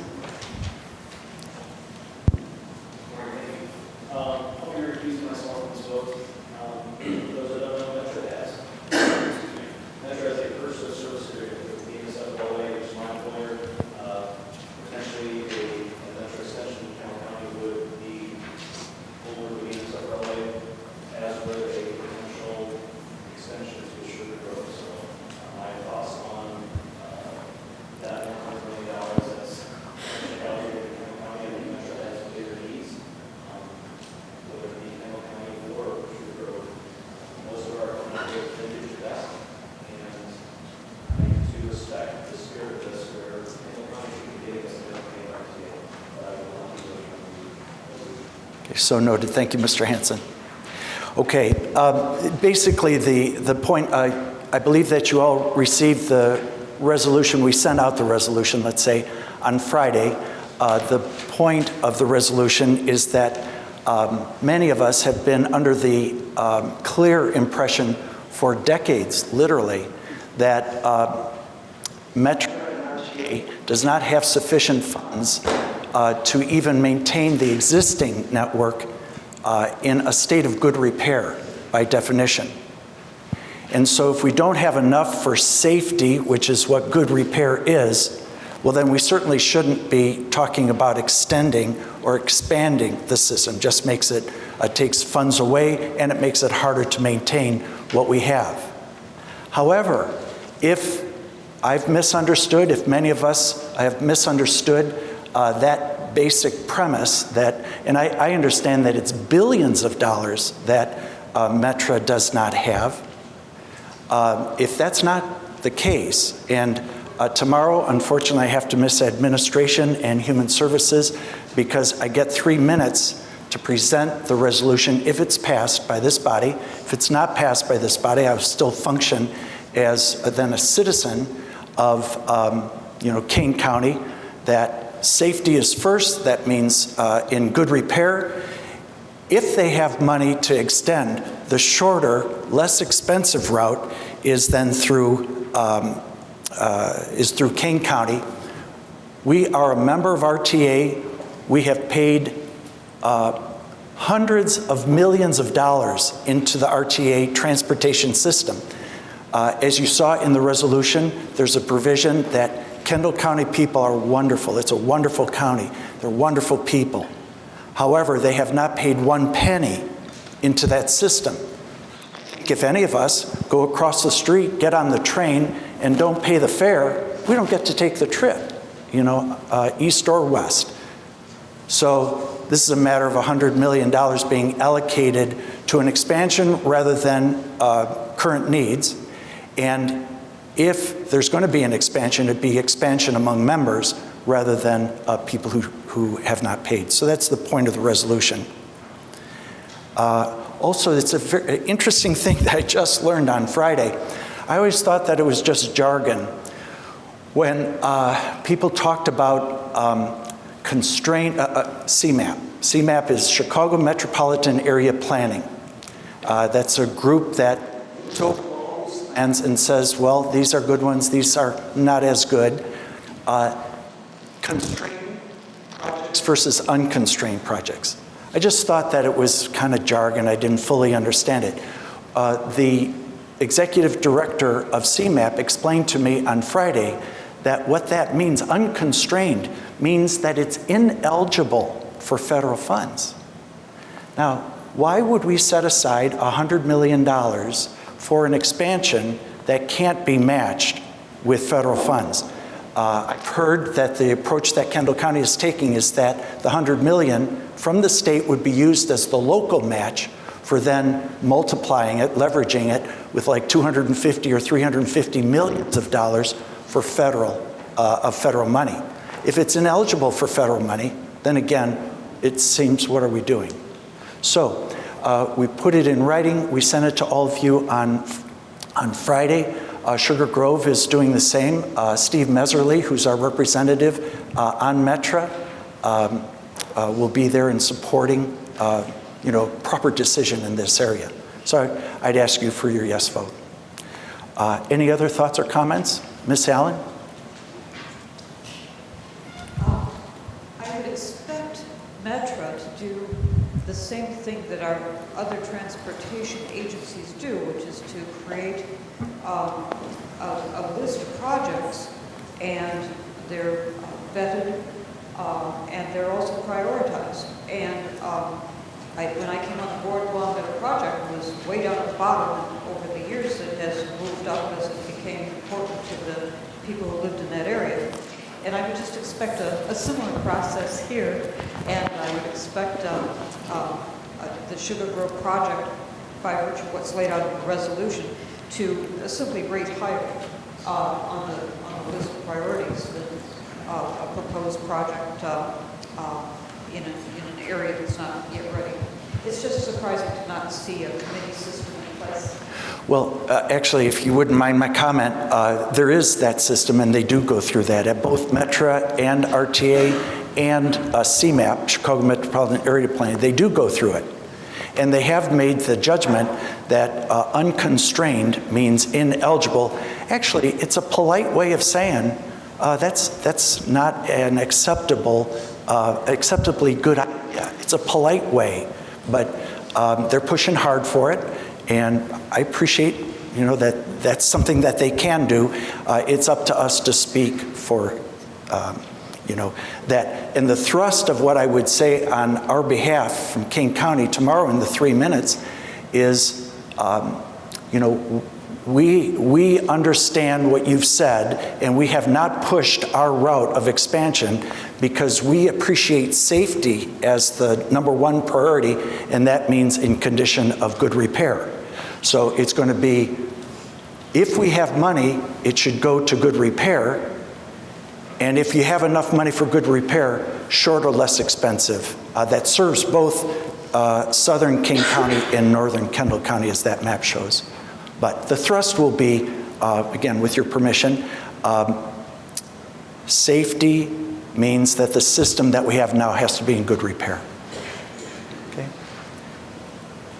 So noted. Thank you, Mr. Hanson. Okay, basically the point, I believe that you all received the resolution. We sent out the resolution, let's say, on Friday. The point of the resolution is that many of us have been under the clear impression for decades, literally, that Metro does not have sufficient funds to even maintain the existing network in a state of good repair by definition. And so if we don't have enough for safety, which is what good repair is, well, then we certainly shouldn't be talking about extending or expanding the system. Just makes it, takes funds away, and it makes it harder to maintain what we have. However, if I've misunderstood, if many of us have misunderstood that basic premise that, and I understand that it's billions of dollars that Metra does not have. If that's not the case, and tomorrow, unfortunately, I have to miss administration and human services because I get 3 minutes to present the resolution if it's passed by this body. If it's not passed by this body, I will still function as then a citizen of Kane County, that safety is first. That means in good repair. If they have money to extend, the shorter, less expensive route is then through Kane County. We are a member of RTA. We have paid hundreds of millions of dollars into the RTA transportation system. As you saw in the resolution, there's a provision that Kendall County people are wonderful. It's a wonderful county. They're wonderful people. However, they have not paid 1 penny into that system. If any of us go across the street, get on the train, and don't pay the fare, we don't get to take the trip, east or west. So this is a matter of $100 million being allocated to an expansion rather than current needs. And if there's going to be an expansion, it'd be expansion among members rather than people who have not paid. So that's the point of the resolution. Also, it's a very interesting thing that I just learned on Friday. I always thought that it was just jargon. When people talked about CMAP. CMAP is Chicago Metropolitan Area Planning. That's a group that and says, well, these are good ones, these are not as good. Constrained projects versus unconstrained projects. I just thought that it was kind of jargon. I didn't fully understand it. The executive director of CMAP explained to me on Friday that what that means, unconstrained, means that it's ineligible for federal funds. Now, why would we set aside $100 million for an expansion that can't be matched with federal funds? I've heard that the approach that Kendall County is taking is that the $100 million from the state would be used as the local match for then multiplying it, leveraging it with like 250 or 350 millions of dollars for federal money. If it's ineligible for federal money, then again, it seems, what are we doing? So we put it in writing. We sent it to all of you on Friday. Sugar Grove is doing the same. Steve Meserly, who's our representative on Metra, will be there in supporting proper decision in this area. So I'd ask you for your yes vote. Any other thoughts or comments? Ms. Allen? I would expect Metra to do the same thing that our other transportation agencies do, which is to create a list of projects, and they're vetted, and they're also prioritized. And when I came on the board, Long Meadow Project was way down at the bottom, and over the years it has moved up as it became important to the people who lived in that area. And I would just expect a similar process here, and I would expect the Sugar Grove project, by virtue of what's laid out in the resolution, to simply rate higher on the list of priorities than a proposed project in an area that's not yet ready. It's just surprising to not see a committee system in place. Well, actually, if you wouldn't mind my comment, there is that system, and they do go through that at both Metra and RTA and CMAP, Chicago Metropolitan Area Planning. They do go through it. And they have made the judgment that unconstrained means ineligible. Actually, it's a polite way of saying that's not an acceptably good idea. It's a polite way, but they're pushing hard for it, and I appreciate that's something that they can do. It's up to us to speak for, that. And the thrust of what I would say on our behalf from Kane County tomorrow in the 3 minutes is, we understand what you've said, and we have not pushed our route of expansion because we appreciate safety as the #1 priority, and that means in condition of good repair. So it's going to be, if we have money, it should go to good repair, and if you have enough money for good repair, short or less expensive. That serves both southern King County and northern Kendall County, as that map shows. But the thrust will be, again, with your permission, safety means that the system that we have now has to be in good repair. Okay.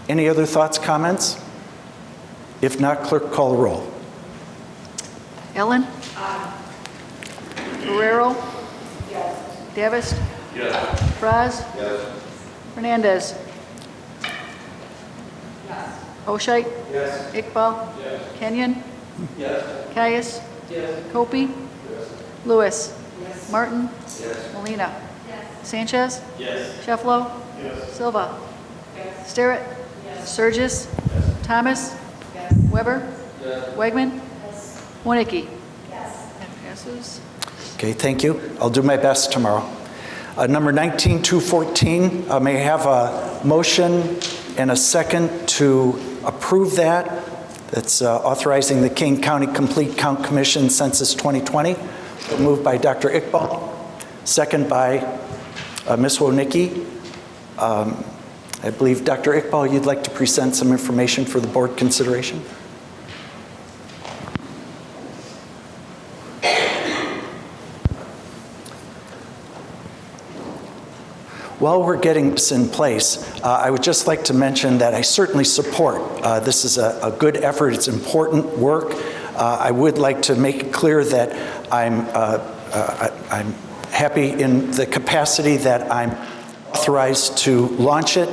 Any other thoughts, comments? If not, clerk, call the roll. Ellen? Guerrero? Yes. Davis? Yes. Fraz? Yes. Hernandez? Yes. Oshite? Yes. Iqbal? Yes. Kenyon? Yes. Caius? Yes. Kopi? Yes. Lewis? Yes. Martin? Yes. Molina? Yes. Sanchez? Yes. Shefflo? Yes. Silva? Yes. Sterrett? Yes. Surgis? Yes. Thomas? Yes. Weber? Yes. Wegman? Yes. Wonicky? Yes. That passes. Okay, thank you. I'll do my best tomorrow. Number 19-214, may I have a motion and a second to approve that? That's authorizing the Kane County Complete Count Commission Census 2020. Moved by Dr. Iqbal, second by Ms. Wonicky. I believe, Dr. Iqbal, you'd like to present some information for the board consideration? While we're getting this in place, I would just like to mention that I certainly support. This is a good effort. It's important work. I would like to make it clear that I'm happy in the capacity that I'm authorized to launch it.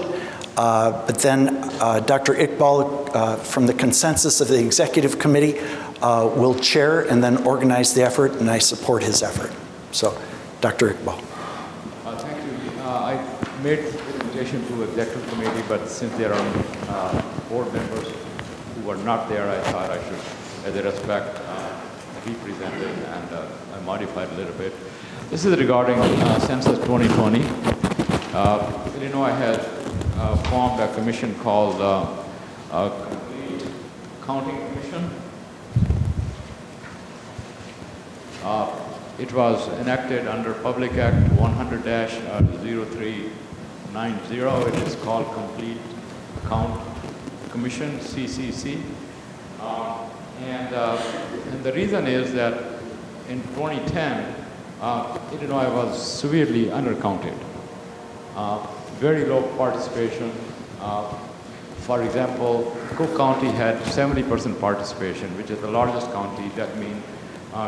But then Dr. Iqbal, from the consensus of the executive committee, will chair and then organize the effort, and I support his effort. So, Dr. Iqbal. Thank you. I made the presentation to the executive committee, but since there are board members who are not there, I thought I should, as a respect, represent it, and I modified a little bit. This is regarding Census 2020. Illinois has formed a commission called Complete Counting Commission. It was enacted under Public Act 100-0390. It is called Complete Count Commission, CCC. And the reason is that in 2010, Illinois was severely undercounted. Very low participation. For example, Cook County had 70% participation, which is the largest county. That means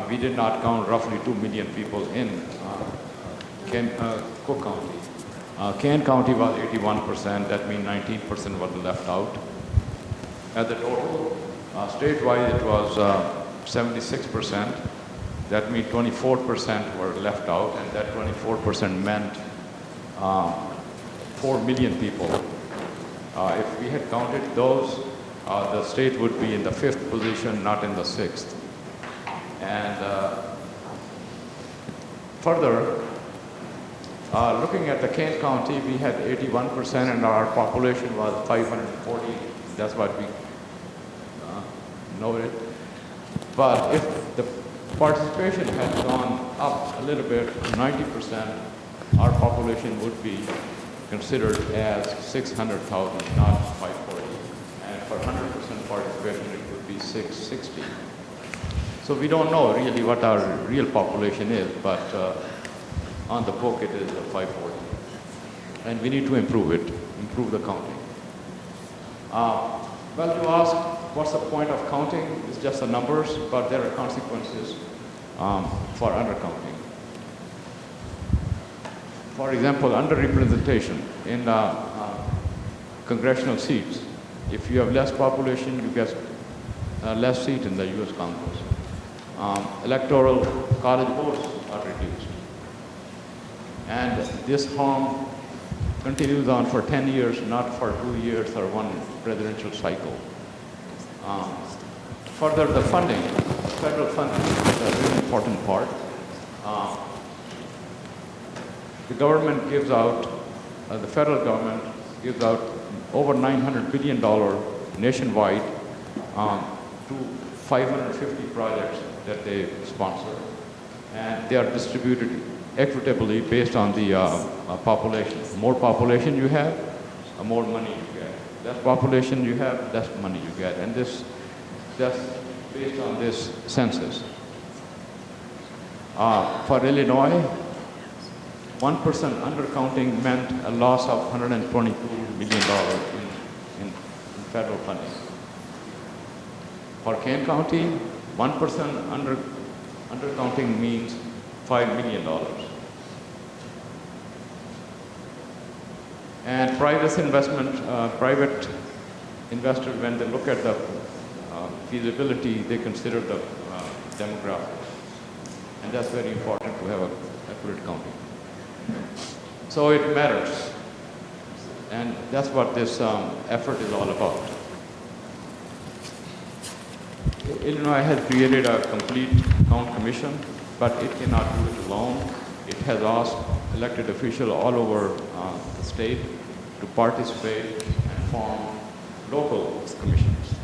we did not count roughly 2 million people in Cook County. Kane County was 81%. That means 19% was left out. At the total, statewide it was 76%. That means 24% were left out, and that 24% meant 4 million people. If we had counted those, the state would be in the 5th position, not in the 6th. And further, looking at the Kane County, we had 81% and our population was 540. That's what we noted. But if the participation had gone up a little bit, 90%, our population would be considered as 600,000, not 540. And for 100% participation, it would be 660. So we don't know really what our real population is, but on the book it is 540. And we need to improve it, improve the counting. Well, to ask what's the point of counting, it's just the numbers, but there are consequences for undercounting. For example, underrepresentation in congressional seats. If you have less population, you get less seat in the U.S. Congress. Electoral college votes are reduced. And this harm continues on for 10 years, not for 2 years or one presidential cycle. Further, the funding, federal funding is a really important part. The government gives out, the federal government gives out over $900 billion nationwide to 550 projects that they sponsor. And they are distributed equitably based on the population. The more population you have, the more money you get. Less population you have, less money you get. And that's based on this census. For Illinois, 1% undercounting meant a loss of $122 million in federal funding. For Kane County, 1% undercounting means $5 million. And private investors, when they look at the feasibility, they consider the demographics. And that's very important to have an accurate counting. So it matters. And that's what this effort is all about. Illinois has created a complete count commission, but it cannot do it alone. It has asked elected officials all over the state to participate and form local commissions.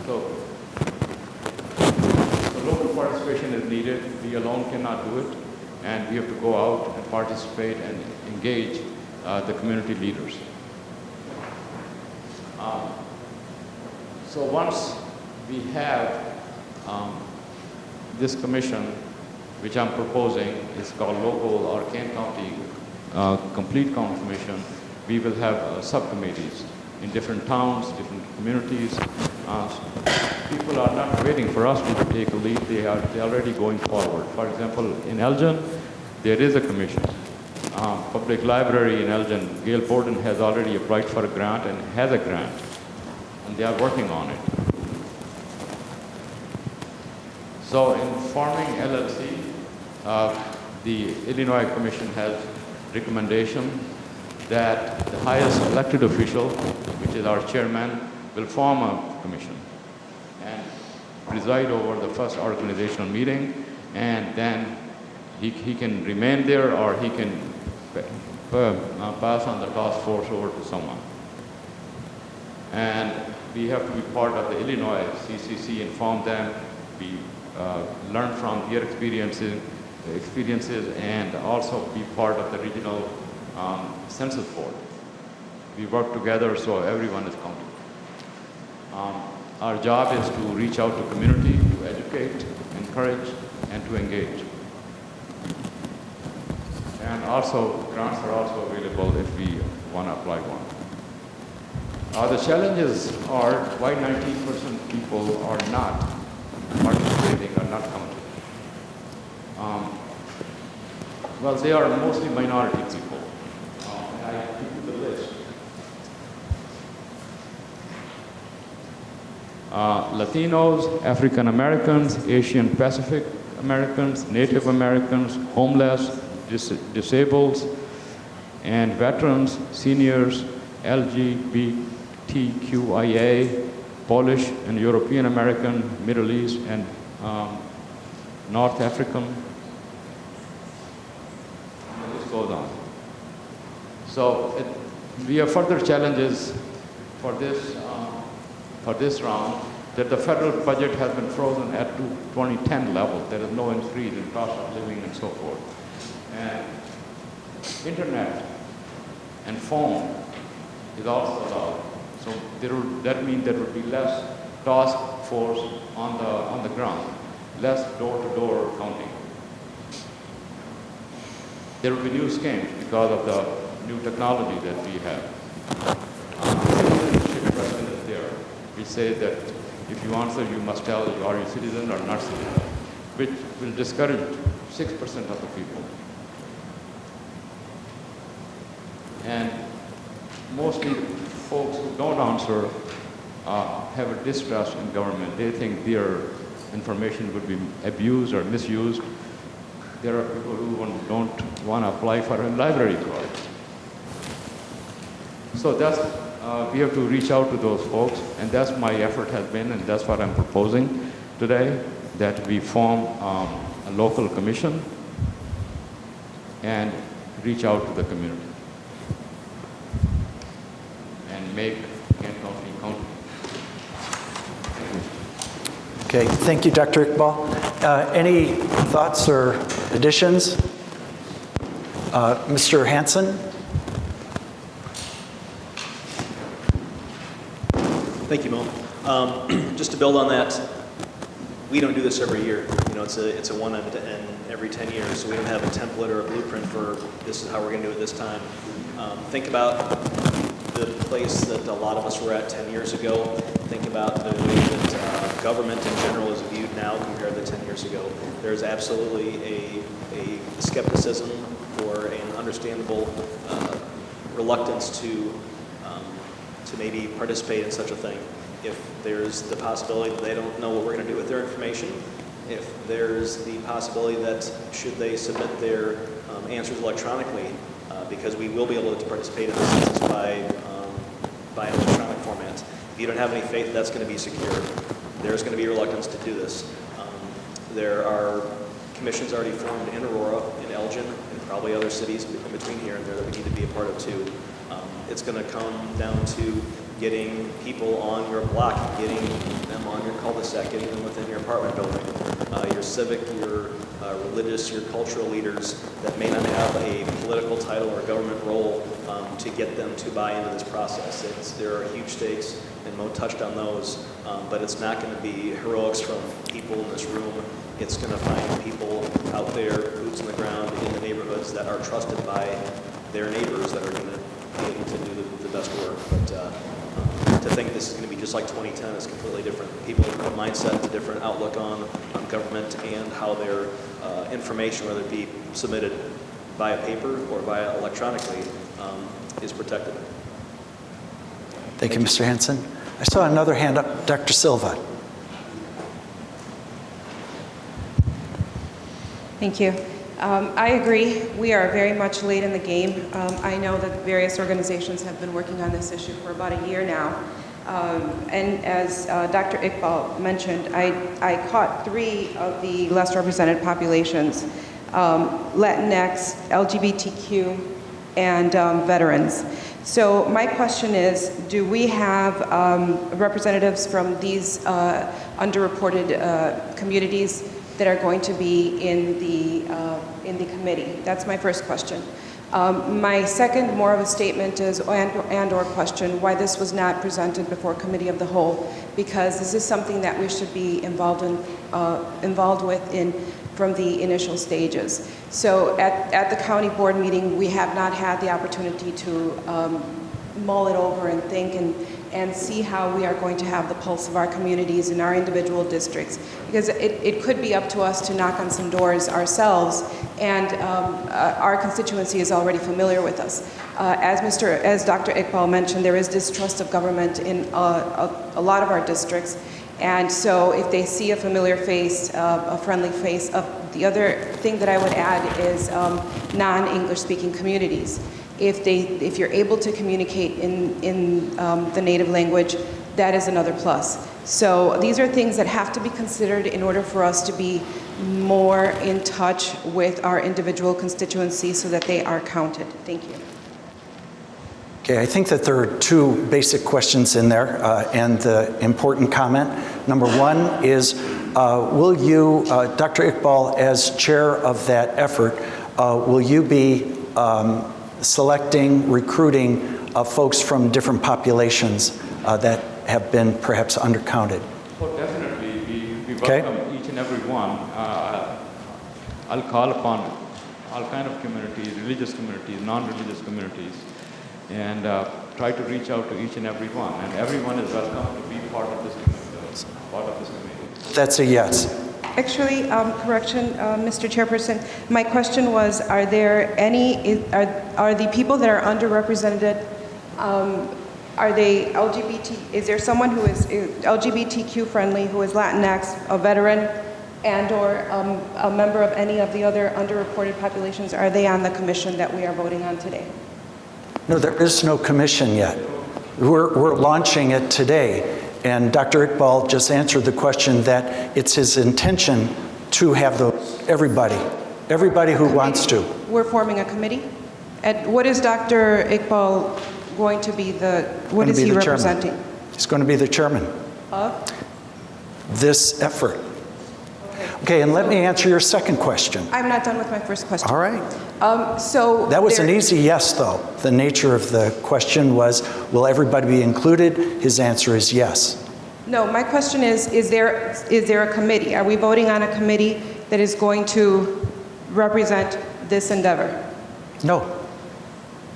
So local participation is needed. We alone cannot do it, and we have to go out and participate and engage the community leaders. So once we have this commission, which I'm proposing, is called local or Kane County Complete Count Commission, we will have subcommittees in different towns, different communities. People are not waiting for us to take a lead, they're already going forward. For example, in Elgin, there is a commission. Public Library in Elgin, Gail Borden has already applied for a grant and has a grant, and they are working on it. So in forming LLC, the Illinois Commission has recommendation that the highest elected official, which is our chairman, will form a commission and preside over the first organizational meeting, and then he can remain there or he can pass on the task force over to someone. And we have to be part of the Illinois CCC, inform them, we learn from their experiences, and also be part of the regional census board. We work together so everyone is counted. Our job is to reach out to community, to educate, encourage, and to engage. And also, grants are also available if we want to apply one. The challenges are why 19% people are not participating or not counted. Well, they are mostly minority people. And I give you the list. Latinos, African Americans, Asian Pacific Americans, Native Americans, homeless, disabled, and veterans, seniors, LGBTQIA, Polish and European American, Middle East, and North African. And this goes on. So we have further challenges for this round, that the federal budget has been frozen at 2010 level. There is no increase in cost of living and so forth. And internet and phone is also allowed. So that means there will be less task force on the ground, less door-to-door counting. There will be new schemes because of the new technology that we have. Citizenship question is there. We say that if you answer, you must tell are you citizen or not citizen, which will discourage 6% of the people. And mostly folks who don't answer have a distrust in government. They think their information would be abused or misused. There are people who don't want to apply for a library card. So that's, we have to reach out to those folks, and that's my effort has been, and that's what I'm proposing today, that we form a local commission and reach out to the community and make Kane County countable. Okay, thank you, Dr. Iqbal. Any thoughts or additions? Mr. Hanson? Thank you, Mo. Just to build on that, we don't do this every year. You know, it's a one and every 10 years, so we don't have a template or a blueprint for this is how we're going to do it this time. Think about the place that a lot of us were at 10 years ago. Think about the way that government in general is viewed now compared to 10 years ago. There's absolutely a skepticism or an understandable reluctance to maybe participate in such a thing. If there's the possibility that they don't know what we're going to do with their information, if there's the possibility that should they submit their answers electronically, because we will be able to participate in the census by an electronic format. If you don't have any faith that's going to be secure, there's going to be reluctance to do this. There are commissions already formed in Aurora, in Elgin, and probably other cities in between here and there that we need to be a part of too. It's going to come down to getting people on your block, getting them on your cul-de-sac, getting them within your apartment building. Your civic, your religious, your cultural leaders that may not have a political title or government role to get them to buy into this process. There are huge stakes, and Mo touched on those, but it's not going to be heroics from people in this room. It's going to find people out there, boots on the ground in the neighborhoods that are trusted by their neighbors that are going to be able to do the best work. But to think this is going to be just like 2010 is completely different. People have a mindset, a different outlook on government and how their information, whether it be submitted via paper or via electronically, is protected. Thank you, Mr. Hanson. I saw another hand up, Dr. Silva. Thank you. I agree. We are very much late in the game. I know that various organizations have been working on this issue for about a year now. And as Dr. Iqbal mentioned, I caught 3 of the less represented populations, Latinx, LGBTQ, and veterans. So my question is, do we have representatives from these underreported communities that are going to be in the committee? That's my first question. My second, more of a statement is, and/or question, why this was not presented before Committee of the Whole, because this is something that we should be involved with from the initial stages. So at the county board meeting, we have not had the opportunity to mull it over and think and see how we are going to have the pulse of our communities in our individual districts. Because it could be up to us to knock on some doors ourselves, and our constituency is already familiar with us. As Dr. Iqbal mentioned, there is distrust of government in a lot of our districts. And so if they see a familiar face, a friendly face, the other thing that I would add is non-English speaking communities. If you're able to communicate in the native language, that is another plus. So these are things that have to be considered in order for us to be more in touch with our individual constituencies so that they are counted. Thank you. Okay, I think that there are 2 basic questions in there and the important comment. Number 1 is, will you, Dr. Iqbal, as chair of that effort, will you be selecting, recruiting folks from different populations that have been perhaps undercounted? Well, definitely. We welcome each and every one. I'll call upon all kind of communities, religious communities, non-religious communities, and try to reach out to each and every one. And everyone is welcome to be part of this community. That's a yes. Actually, correction, Mr. Chairperson, my question was, are there any, are the people that are underrepresented, Are they LGBT, is there someone who is LGBTQ friendly, who is Latinx, a veteran, and/or a member of any of the other underreported populations? Are they on the commission that we are voting on today? No, there is no commission yet. We're launching it today. And Dr. Iqbal just answered the question that it's his intention to have everybody who wants to. We're forming a committee? And what is Dr. Iqbal going to be what is he representing? He's going to be the chairman Of? this effort. Okay, and let me answer your second question. I'm not done with my first question. All right. So that was an easy yes, though. The nature of the question was, will everybody be included? His answer is yes. No, my question is there a committee? Are we voting on a committee that is going to represent this endeavor? No.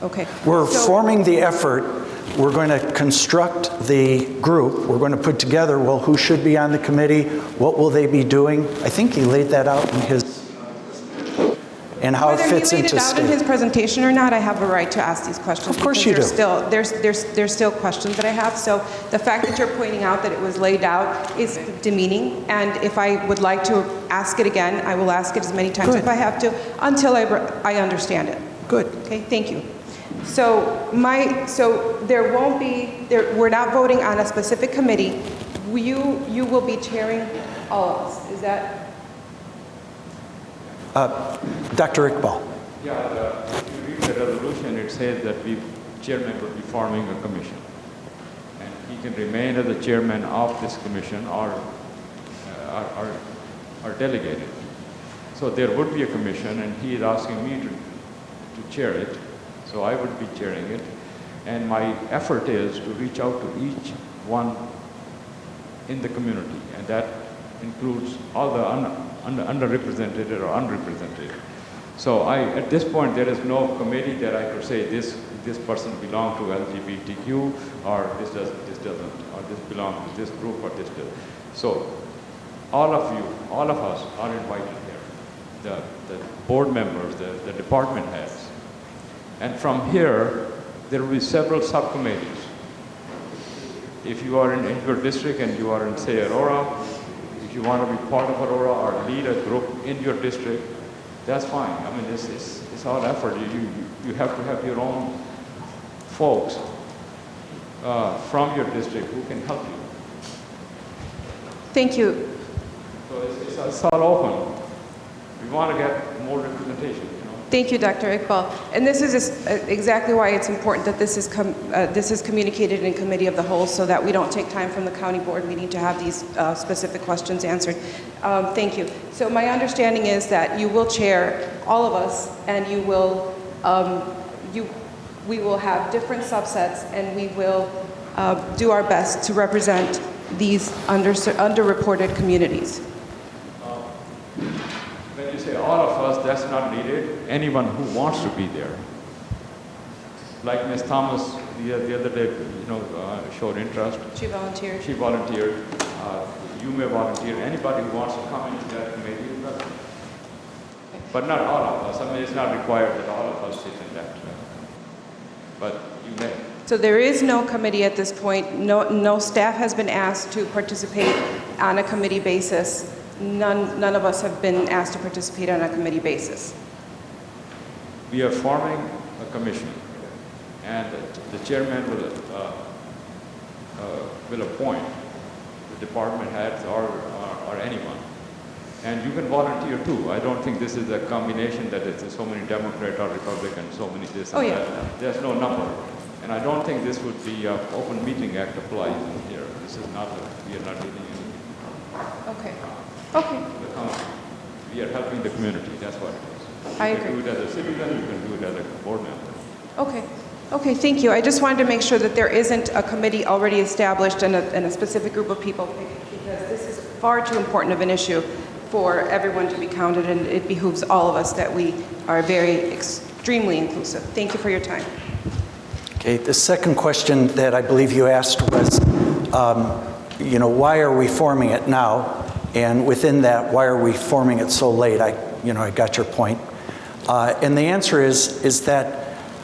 Okay. We're forming the effort. We're going to construct the group. We're going to put together, well, who should be on the committee? What will they be doing? I think he laid that out in his, and how it fits into Whether he laid it out in his presentation or not, I have a right to ask these questions. Of course you do. There's still questions that I have. So the fact that you're pointing out that it was laid out is demeaning. And if I would like to ask it again, I will ask it as many times if I have to, until I understand it. Good. Okay, thank you. So there won't be, we're not voting on a specific committee. You will be chairing all of us, is that? Dr. Iqbal. Yeah, if you read the resolution, it says that chairman will be forming a commission. And he can remain as the chairman of this commission or delegated. So there would be a commission, and he is asking me to chair it. So I would be chairing it. And my effort is to reach out to each one in the community, and that includes all the underrepresented or unrepresented. So at this point, there is no committee that I could say this person belongs to LGBTQ, or this doesn't, or this belongs to this group, or this doesn't. So all of us are invited here. The board members, the department heads. And from here, there will be several subcommittees. If you are in your district and you are in, say, Aurora, if you want to be part of Aurora or lead a group in your district, that's fine. I mean, it's all effort. You have to have your own folks from your district who can help you. Thank you. So it's all open. We want to get more representation. Thank you, Dr. Iqbal. And this is exactly why it's important that this is communicated in committee of the whole, so that we don't take time from the county board meeting to have these specific questions answered. Thank you. So my understanding is that you will chair all of us, and we will have different subsets, and we will do our best to represent these underreported communities. When you say all of us, that's not needed. Anyone who wants to be there. Like Ms. Thomas the other day, showed interest. She volunteered. She volunteered. You may volunteer. Anybody who wants to come into that committee is welcome. But not all of us. I mean, it's not required that all of us sit in that. But you may. So there is no committee at this point. No staff has been asked to participate on a committee basis. None of us have been asked to participate on a committee basis. We are forming a commission, and the chairman will appoint the department heads or anyone. And you can volunteer too. I don't think this is a combination that it's so many Democrat or Republican, so many this and that. There's no number. And I don't think this would be Open Meeting Act applies in here. This is not, we are not doing anything. Okay. Okay. We are helping the community, that's what it is. I You agree. can do it as a citizen, you can do it as a board member. Okay. Okay, thank you. I just wanted to make sure that there isn't a committee already established and a specific group of people, because this is far too important of an issue for everyone to be counted, and it behooves all of us that we are very extremely inclusive. Thank you for your time. Okay, the second question that I believe you asked was, why are we forming it now? And within that, why are we forming it so late? I got your point. And the answer is that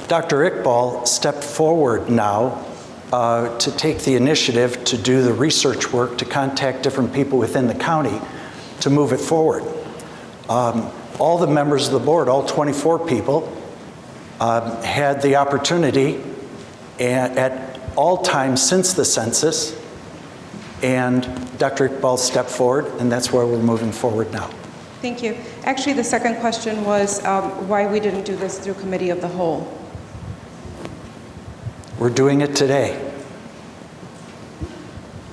Dr. Iqbal stepped forward now to take the initiative to do the research work, to contact different people within the county to move it forward. All the members of the board, all 24 people, had the opportunity at all times since the census, and Dr. Iqbal stepped forward, and that's why we're moving forward now. Thank you. Actually, the second question was why we didn't do this through committee of the whole. We're doing it today.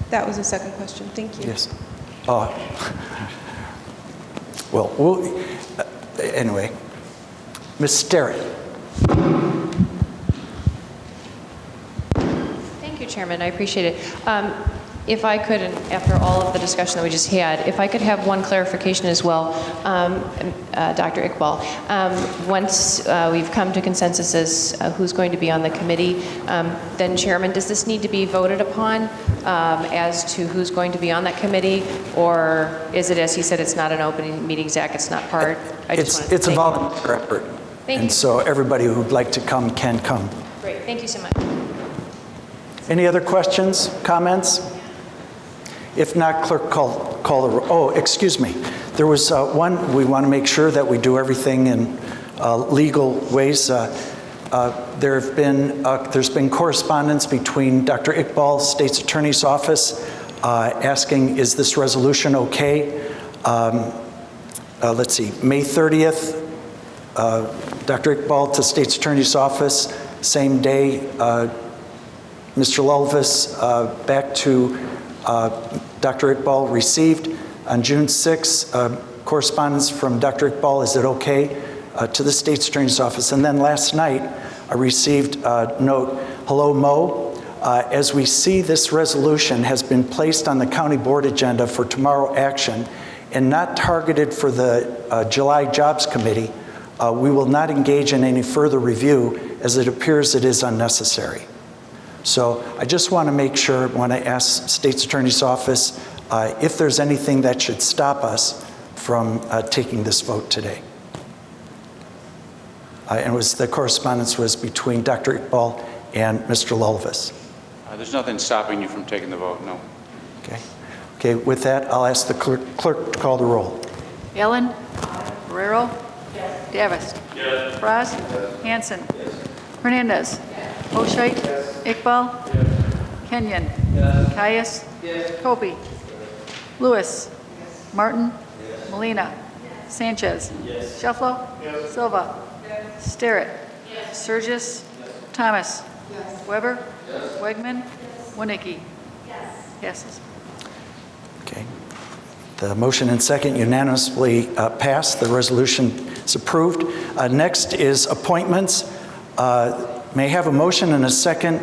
That was the second question. Thank you. Yes. Well, anyway, Ms. Sterrett. Thank you, Chairman. I appreciate it. If I could, and after all of the discussion that we just had, if I could have one clarification as well, Dr. Iqbal. Once we've come to consensus as who's going to be on the committee, then Chairman, does this need to be voted upon as to who's going to be on that committee? Or is it, as he said, it's not an open meetings act, it's not part? It's a volunteer effort. Thank and you. so everybody who'd like to come can come. Great, thank you so much. Any other questions, comments? If not, clerk, call the roll. Oh, excuse me. There was one, we want to make sure that we do everything in legal ways. There's been correspondence between Dr. Iqbal, State's Attorney's Office, asking, is this resolution okay? Let's see, May 30th, Dr. Iqbal to State's Attorney's Office, same day, Mr. Lulvis back to Dr. Iqbal, received on June 6th correspondence from Dr. Iqbal, is it okay, to the State's Attorney's Office. And then last night, I received a note, hello Mo, as we see this resolution has been placed on the county board agenda for tomorrow action and not targeted for the July Jobs Committee, we will not engage in any further review as it appears it is unnecessary. So I just want to make sure when I ask State's Attorney's Office if there's anything that should stop us from taking this vote today. And the correspondence was between Dr. Iqbal and Mr. Lulvis. There's nothing stopping you from taking the vote, no. Okay. Okay, with that, I'll ask the clerk to call the roll. Allen? Guerrero? Davis? Fraz? Hanson? Hernandez? Oshite? Iqbal? Kenyon? Caius? Kobe? Lewis? Martin? Molina? Sanchez? Shufflo? Silva? Sterrett? Surgis? Thomas? Weber? Wegman? Winicki? Passes. Okay. The motion and second unanimously passed. The resolution is approved. Next is appointments. May I have a motion and a second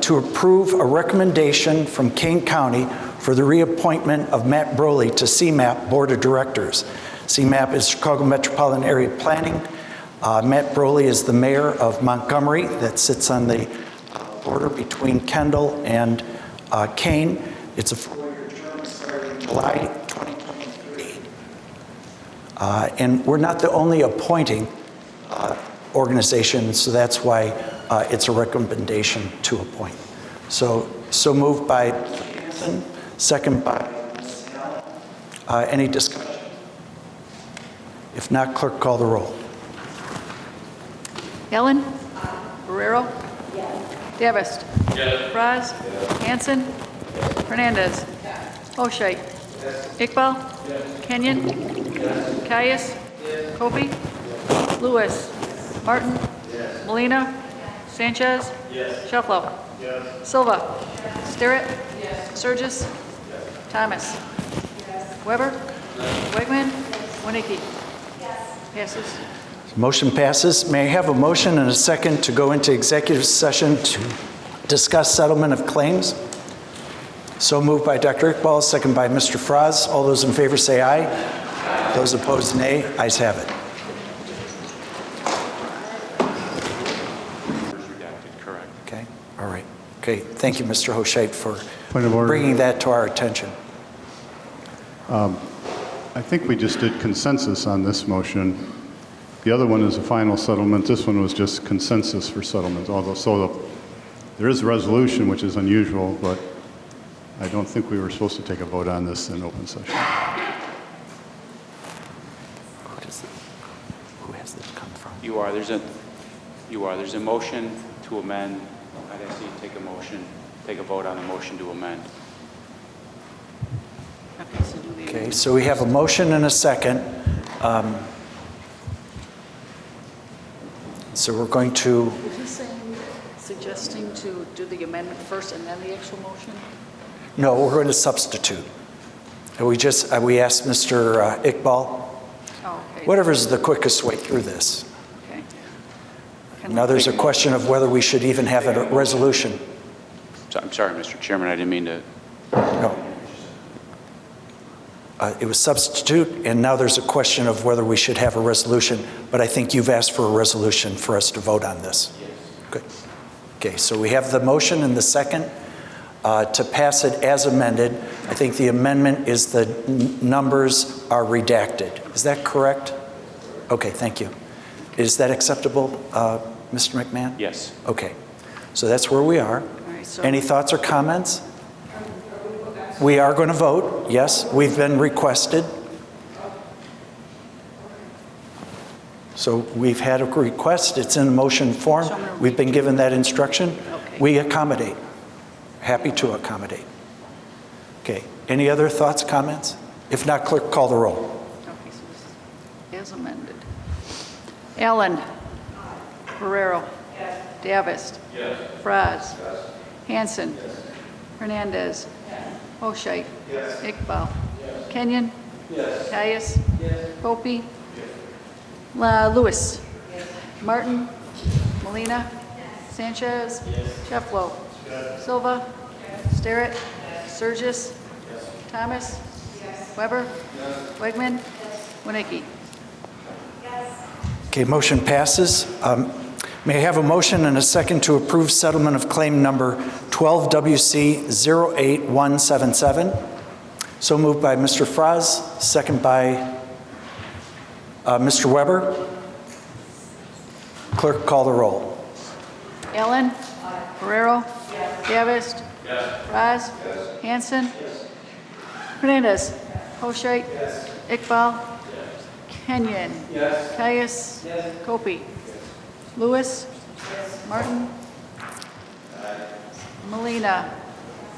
to approve a recommendation from Kane County for the reappointment of Matt Broley to CMAP Board of Directors. CMAP is Chicago Metropolitan Area Planning. Matt Broley is the mayor of Montgomery that sits on the border between Kendall and Kane. It's a 4-year term starting July 2023. And we're not the only appointing organization, so that's why it's a recommendation to appoint. So moved by Hanson, second by any discussion? If not, clerk, call the roll. Allen? Guerrero? Davis? Fraz? Hanson? Hernandez? Oshite? Iqbal? Kenyon? Caius? Kobe? Lewis? Martin? Molina? Sanchez? Shufflo? Silva? Sterrett? Surgis? Thomas? Weber? Wegman? Winicki? Passes. Motion passes. May I have a motion and a second to go into executive session to discuss settlement of claims? So moved by Dr. Iqbal, second by Mr. Fraz. All those in favor say aye. Those opposed, nay. Ayes have it. Correct. Okay. All right. Okay. Thank you, Mr. Hoshite, for Point of order. bringing that to our attention. I think we just did consensus on this motion. The other one is a final settlement. This one was just consensus for settlement. Although, so There is a resolution, which is unusual, but I don't think we were supposed to take a vote on this in open session. Who has this come from? You are. There's a motion to amend. I'd ask you to take a vote on the motion to amend. Okay, so we have a motion and a second. So we're going to, Is he saying, suggesting to do the amendment first and then the actual motion? no, we're going to substitute. And we asked Mr. Iqbal, Oh, okay. whatever's the quickest way through this. Okay. Now there's a question of whether we should even have a resolution. So, I'm sorry, Mr. Chairman, I didn't mean to. No. It was substitute, and now there's a question of whether we should have a resolution, but I think you've asked for a resolution for us to vote on this. Yes. Good. Okay, so we have the motion and the second to pass it as amended. I think the amendment is the numbers are redacted. Is that correct? Okay, thank you. Is that acceptable, Mr. McMahon? Yes. Okay, so that's where we are. right, so- Any thoughts or comments? We are going to vote, yes. We've been requested. So we've had a request. It's in motion form. We've been given that instruction. We accommodate. Happy to accommodate. Okay. Any other thoughts, comments? If not, clerk, call the roll. Okay, so this is as amended. Allen. Guerrero. Davis. Fraz. Hanson. Hernandez. Hoshite. Iqbal. Kenyon. Caius. Hopi. Lewis. Martin. Molina. Sanchez. Shefflo. Silva. Sterrett. Surgis. Thomas. Weber. Wegman. Winnicki. Okay, motion passes. May I have a motion and a second to approve settlement of claim number 12WC08177? So moved by Mr. Fraz, second by Mr. Weber. Clerk, call the roll. Allen. Guerrero. Davis. Fraz. Hanson. Hernandez. Hoshite. Iqbal. Kenyon. Caius. Kopi. Lewis. Martin. Molina.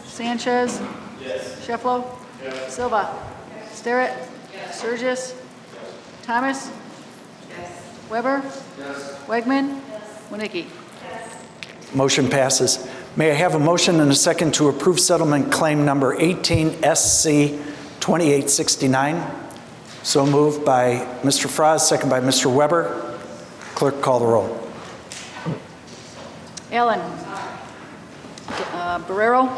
Sanchez. Shefflo. Silva. Sterrett. Surgis. Thomas. Weber. Wegman. Winnicki. Motion passes. May I have a motion and a second to approve settlement claim number 18SC2869? So moved by Mr. Fraz, second by Mr. Weber. Clerk, call the roll. Allen. Barrero.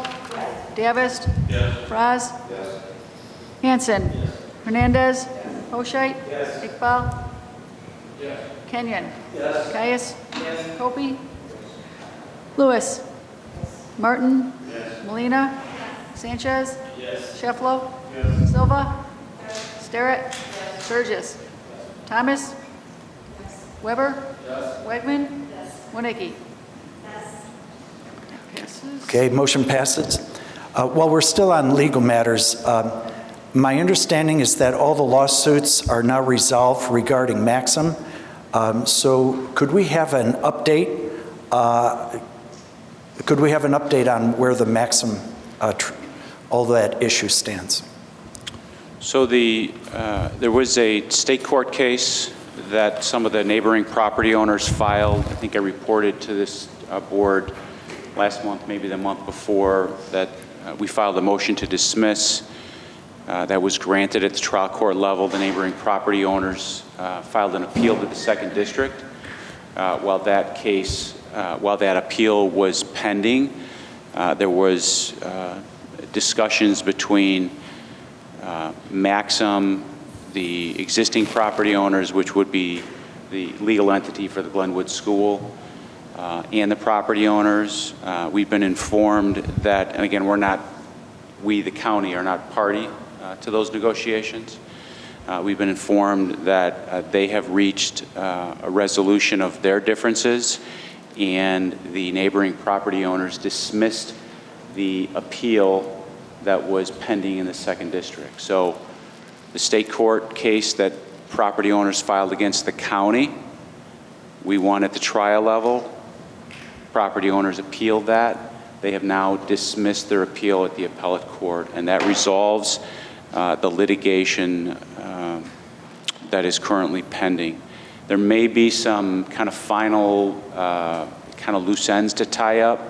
Davis. Fraz. Hanson. Hernandez. Hoshite. Iqbal. Kenyon. Caius. Kopi. Lewis. Martin. Molina. Sanchez. Shefflo. Silva. Sterrett. Surgis. Thomas. Weber. Wegman. Winnicki. Okay, motion passes. While we're still on legal matters, my understanding is that all the lawsuits are now resolved regarding Maxim. So could we have an update? Could we have an update on where the Maxim, all that issue stands? So there was a state court case that some of the neighboring property owners filed. I think I reported to this board last month, maybe the month before, that we filed a motion to dismiss. That was granted at the trial court level. The neighboring property owners filed an appeal to the second district. While that appeal was pending, there was discussions between Maxim, the existing property owners, which would be the legal entity for the Glenwood School, and the property owners. We've been informed that, and again, we, the county, are not party to those negotiations. We've been informed that they have reached a resolution of their differences, and the neighboring property owners dismissed the appeal that was pending in the second district. So the state court case that property owners filed against the county, we won at the trial level. Property owners appealed that. They have now dismissed their appeal at the appellate court, and that resolves the litigation that is currently pending. There may be some kind of final kind of loose ends to tie up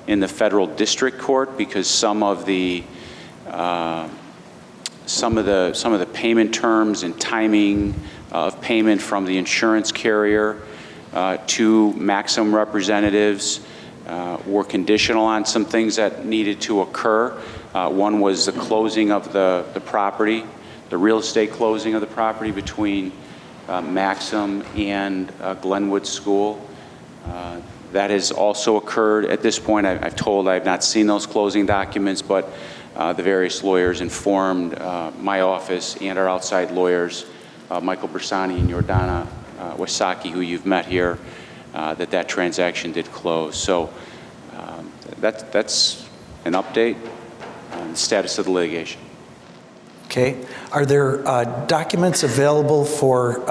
in the federal district court, because some of the payment terms and timing of payment from the insurance carrier to Maxim representatives were conditional on some things that needed to occur. One was the closing of the property, the real estate closing of the property between Maxim and Glenwood School. That has also occurred. At this point, I've told I have not seen those closing documents, but the various lawyers informed my office and our outside lawyers, Michael Bersani and Jordana Wasaki, who you've met here, that transaction did close. So that's an update on the status of the litigation. Okay. Are there documents available for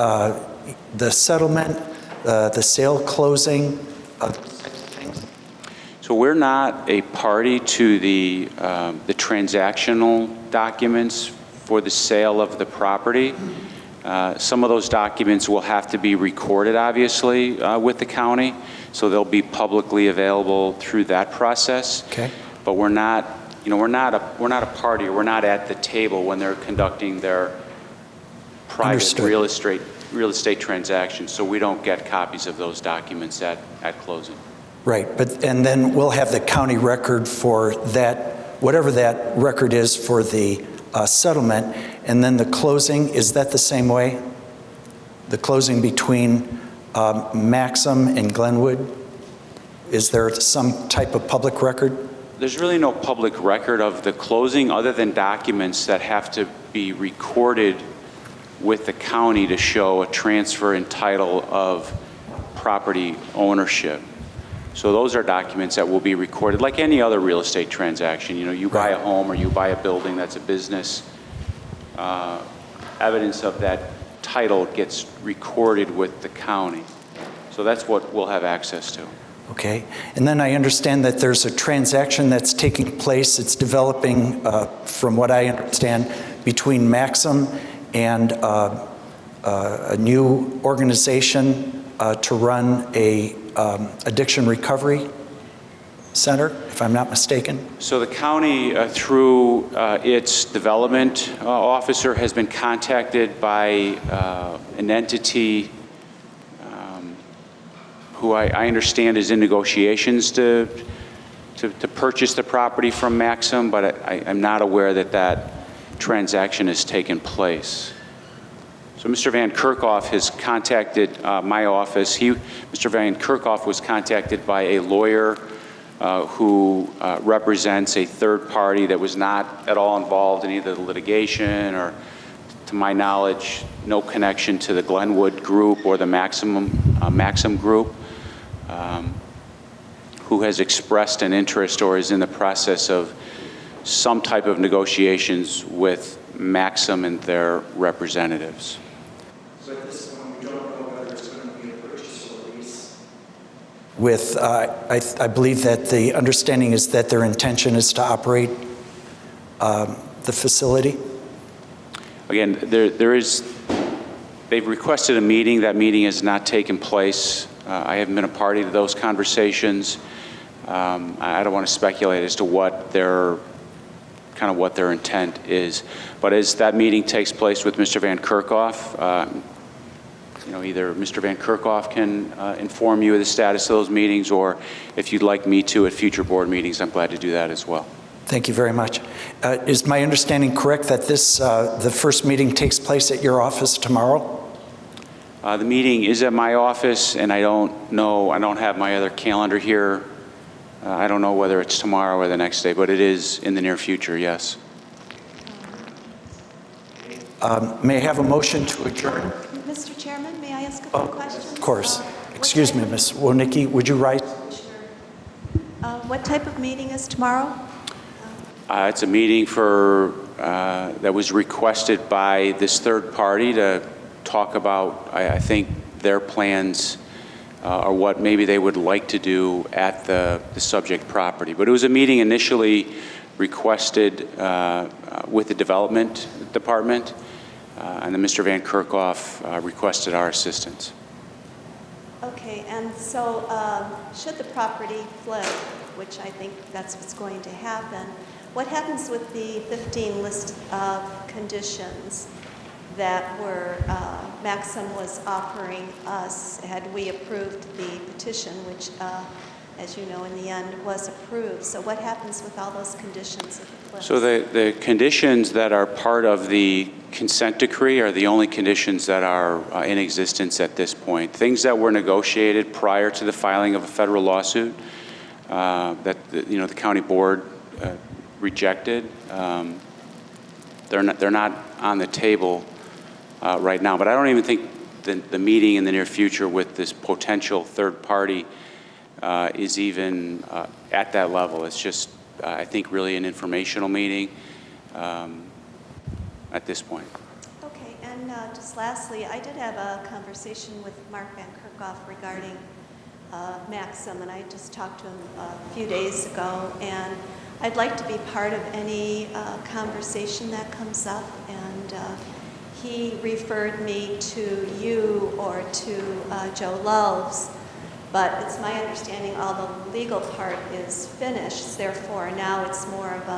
the settlement, the sale closing? So we're not a party to the transactional documents for the sale of the property. Some of those documents will have to be recorded, obviously, with the county, so they'll be publicly available through that process. Okay. But we're not a party. We're not at the table when they're conducting their private real estate transactions, so we don't get copies of those documents at closing. Right, and then we'll have the county record for that, whatever that record is for the settlement, and then the closing, is that the same way? The closing between Maxim and Glenwood? Is there some type of public record? There's really no public record of the closing other than documents that have to be recorded with the county to show a transfer in title of property ownership. So those are documents that will be recorded like any other real estate transaction. You know, you buy a home or you buy a building that's a business, evidence of that title gets recorded with the county. So that's what we'll have access to. Okay, and then I understand that there's a transaction that's taking place, it's developing, from what I understand, between Maxim and a new organization to run a addiction recovery center, if I'm not mistaken. So the county, through its development officer, has been contacted by an entity who I understand is in negotiations to purchase the property from Maxim, but I'm not aware that transaction has taken place. So Mr. Van Kerkhoff has contacted my office. Mr. Van Kerkhoff was contacted by a lawyer who represents a third party that was not at all involved in either the litigation or, to my knowledge, no connection to the Glenwood group or the Maxim group, who has expressed an interest or is in the process of some type of negotiations with Maxim and their representatives. So at this point, we don't know whether it's going to be a purchase or lease. With, I believe that the understanding is that their intention is to operate the facility. Again, they've requested a meeting. That meeting has not taken place. I haven't been a party to those conversations. I don't want to speculate as to what their intent is. But as that meeting takes place with Mr. Van Kerkhoff, either Mr. Van Kerkhoff can inform you of the status of those meetings, or if you'd like me to at future board meetings, I'm glad to do that as well. Thank you very much. Is my understanding correct that the first meeting takes place at your office tomorrow? The meeting is at my office, and I don't have my other calendar here. I don't know whether it's tomorrow or the next day, but it is in the near future, yes. May I have a motion to adjourn? Mr. Chairman, may I ask a few questions? Of course. Excuse me, Ms. Wonicky, would you write? What type of meeting is tomorrow? It's a meeting for, that was requested by this third party to talk about, I think, their plans or what maybe they would like to do at the subject property. But it was a meeting initially requested with the development department, and then Mr. Van Kerkhoff requested our assistance. Okay, and so should the property flip, which I think that's what's going to happen, what happens with the 15 list of conditions that were Maxim was offering us had we approved the petition, which, as you know, in the end was approved? So what happens with all those conditions if it flips? So the conditions that are part of the consent decree are the only conditions that are in existence at this point. Things that were negotiated prior to the filing of a federal lawsuit that the county board rejected. They're not on the table right now. But I don't even think the meeting in the near future with this potential third party is even at that level. It's just, I think, really an informational meeting at this point. Okay, and just lastly, I did have a conversation with Mark Van Kerkhoff regarding Maxim, and I just talked to him a few days ago, and I'd like to be part of any conversation that comes up, and he referred me to you or to Joe Loves, but it's my understanding all the legal part is finished, therefore now it's more of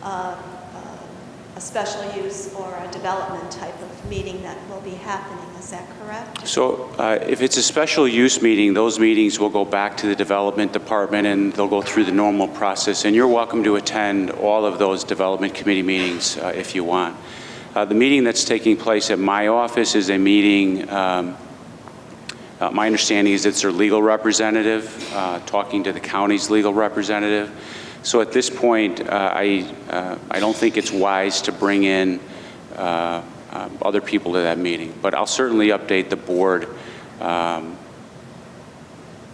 a special use or a development type of meeting that will be happening. Is that correct? So if it's a special use meeting, those meetings will go back to the development department and they'll go through the normal process. And you're welcome to attend all of those development committee meetings if you want. The meeting that's taking place at my office is a meeting, my understanding is it's their legal representative, talking to the county's legal representative. So at this point, I don't think it's wise to bring in other people to that meeting, but I'll certainly update the board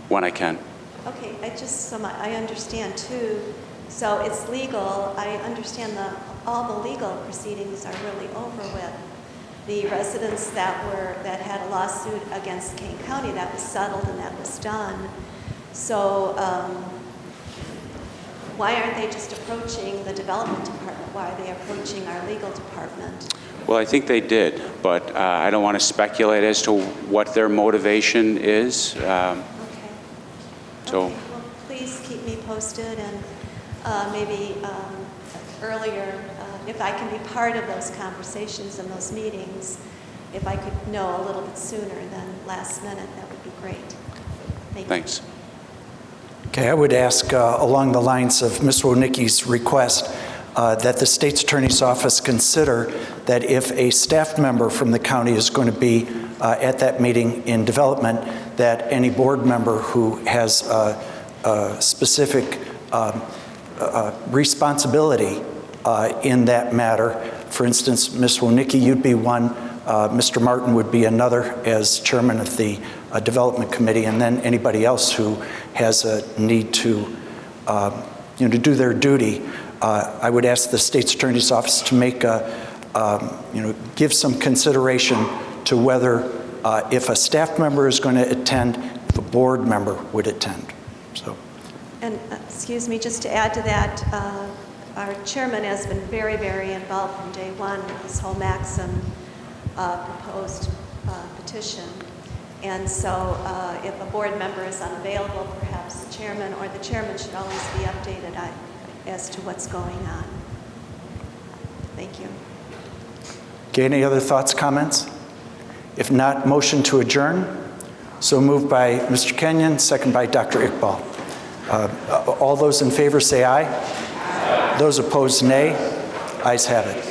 when I can. Okay, I understand too. So it's legal. I understand all the legal proceedings are really over with. The residents that had a lawsuit against Kane County, that was settled and that was done. So why aren't they just approaching the development department? Why are they approaching our legal department? Well, I think they did, but I don't want to speculate as to what their motivation is. Okay. Well, please keep me posted, and maybe earlier, if I can be part of those conversations and those meetings, if I could know a little bit sooner than last minute, that would be great. Thanks. Okay, I would ask along the lines of Ms. Wonicki's request that the state's attorney's office consider that if a staff member from the county is going to be at that meeting in development, that any board member who has a specific responsibility in that matter, for instance, Ms. Wonicki, you'd be one, Mr. Martin would be another as chairman of the development committee, and then anybody else who has a need to, to do their duty. I would ask the state's attorney's office to make give some consideration to whether if a staff member is going to attend, if a board member would attend. So. And excuse me, just to add to that, our chairman has been very, very involved from day one with this whole Maxim proposed petition. And so if a board member is unavailable, perhaps the chairman or the chairman should always be updated as to what's going on. Thank you. Okay, any other thoughts, comments? If not, motion to adjourn. So moved by Mr. Kenyon, second by Dr. Iqbal. All those in favor say aye. Aye. Those opposed, nay. Ayes have it.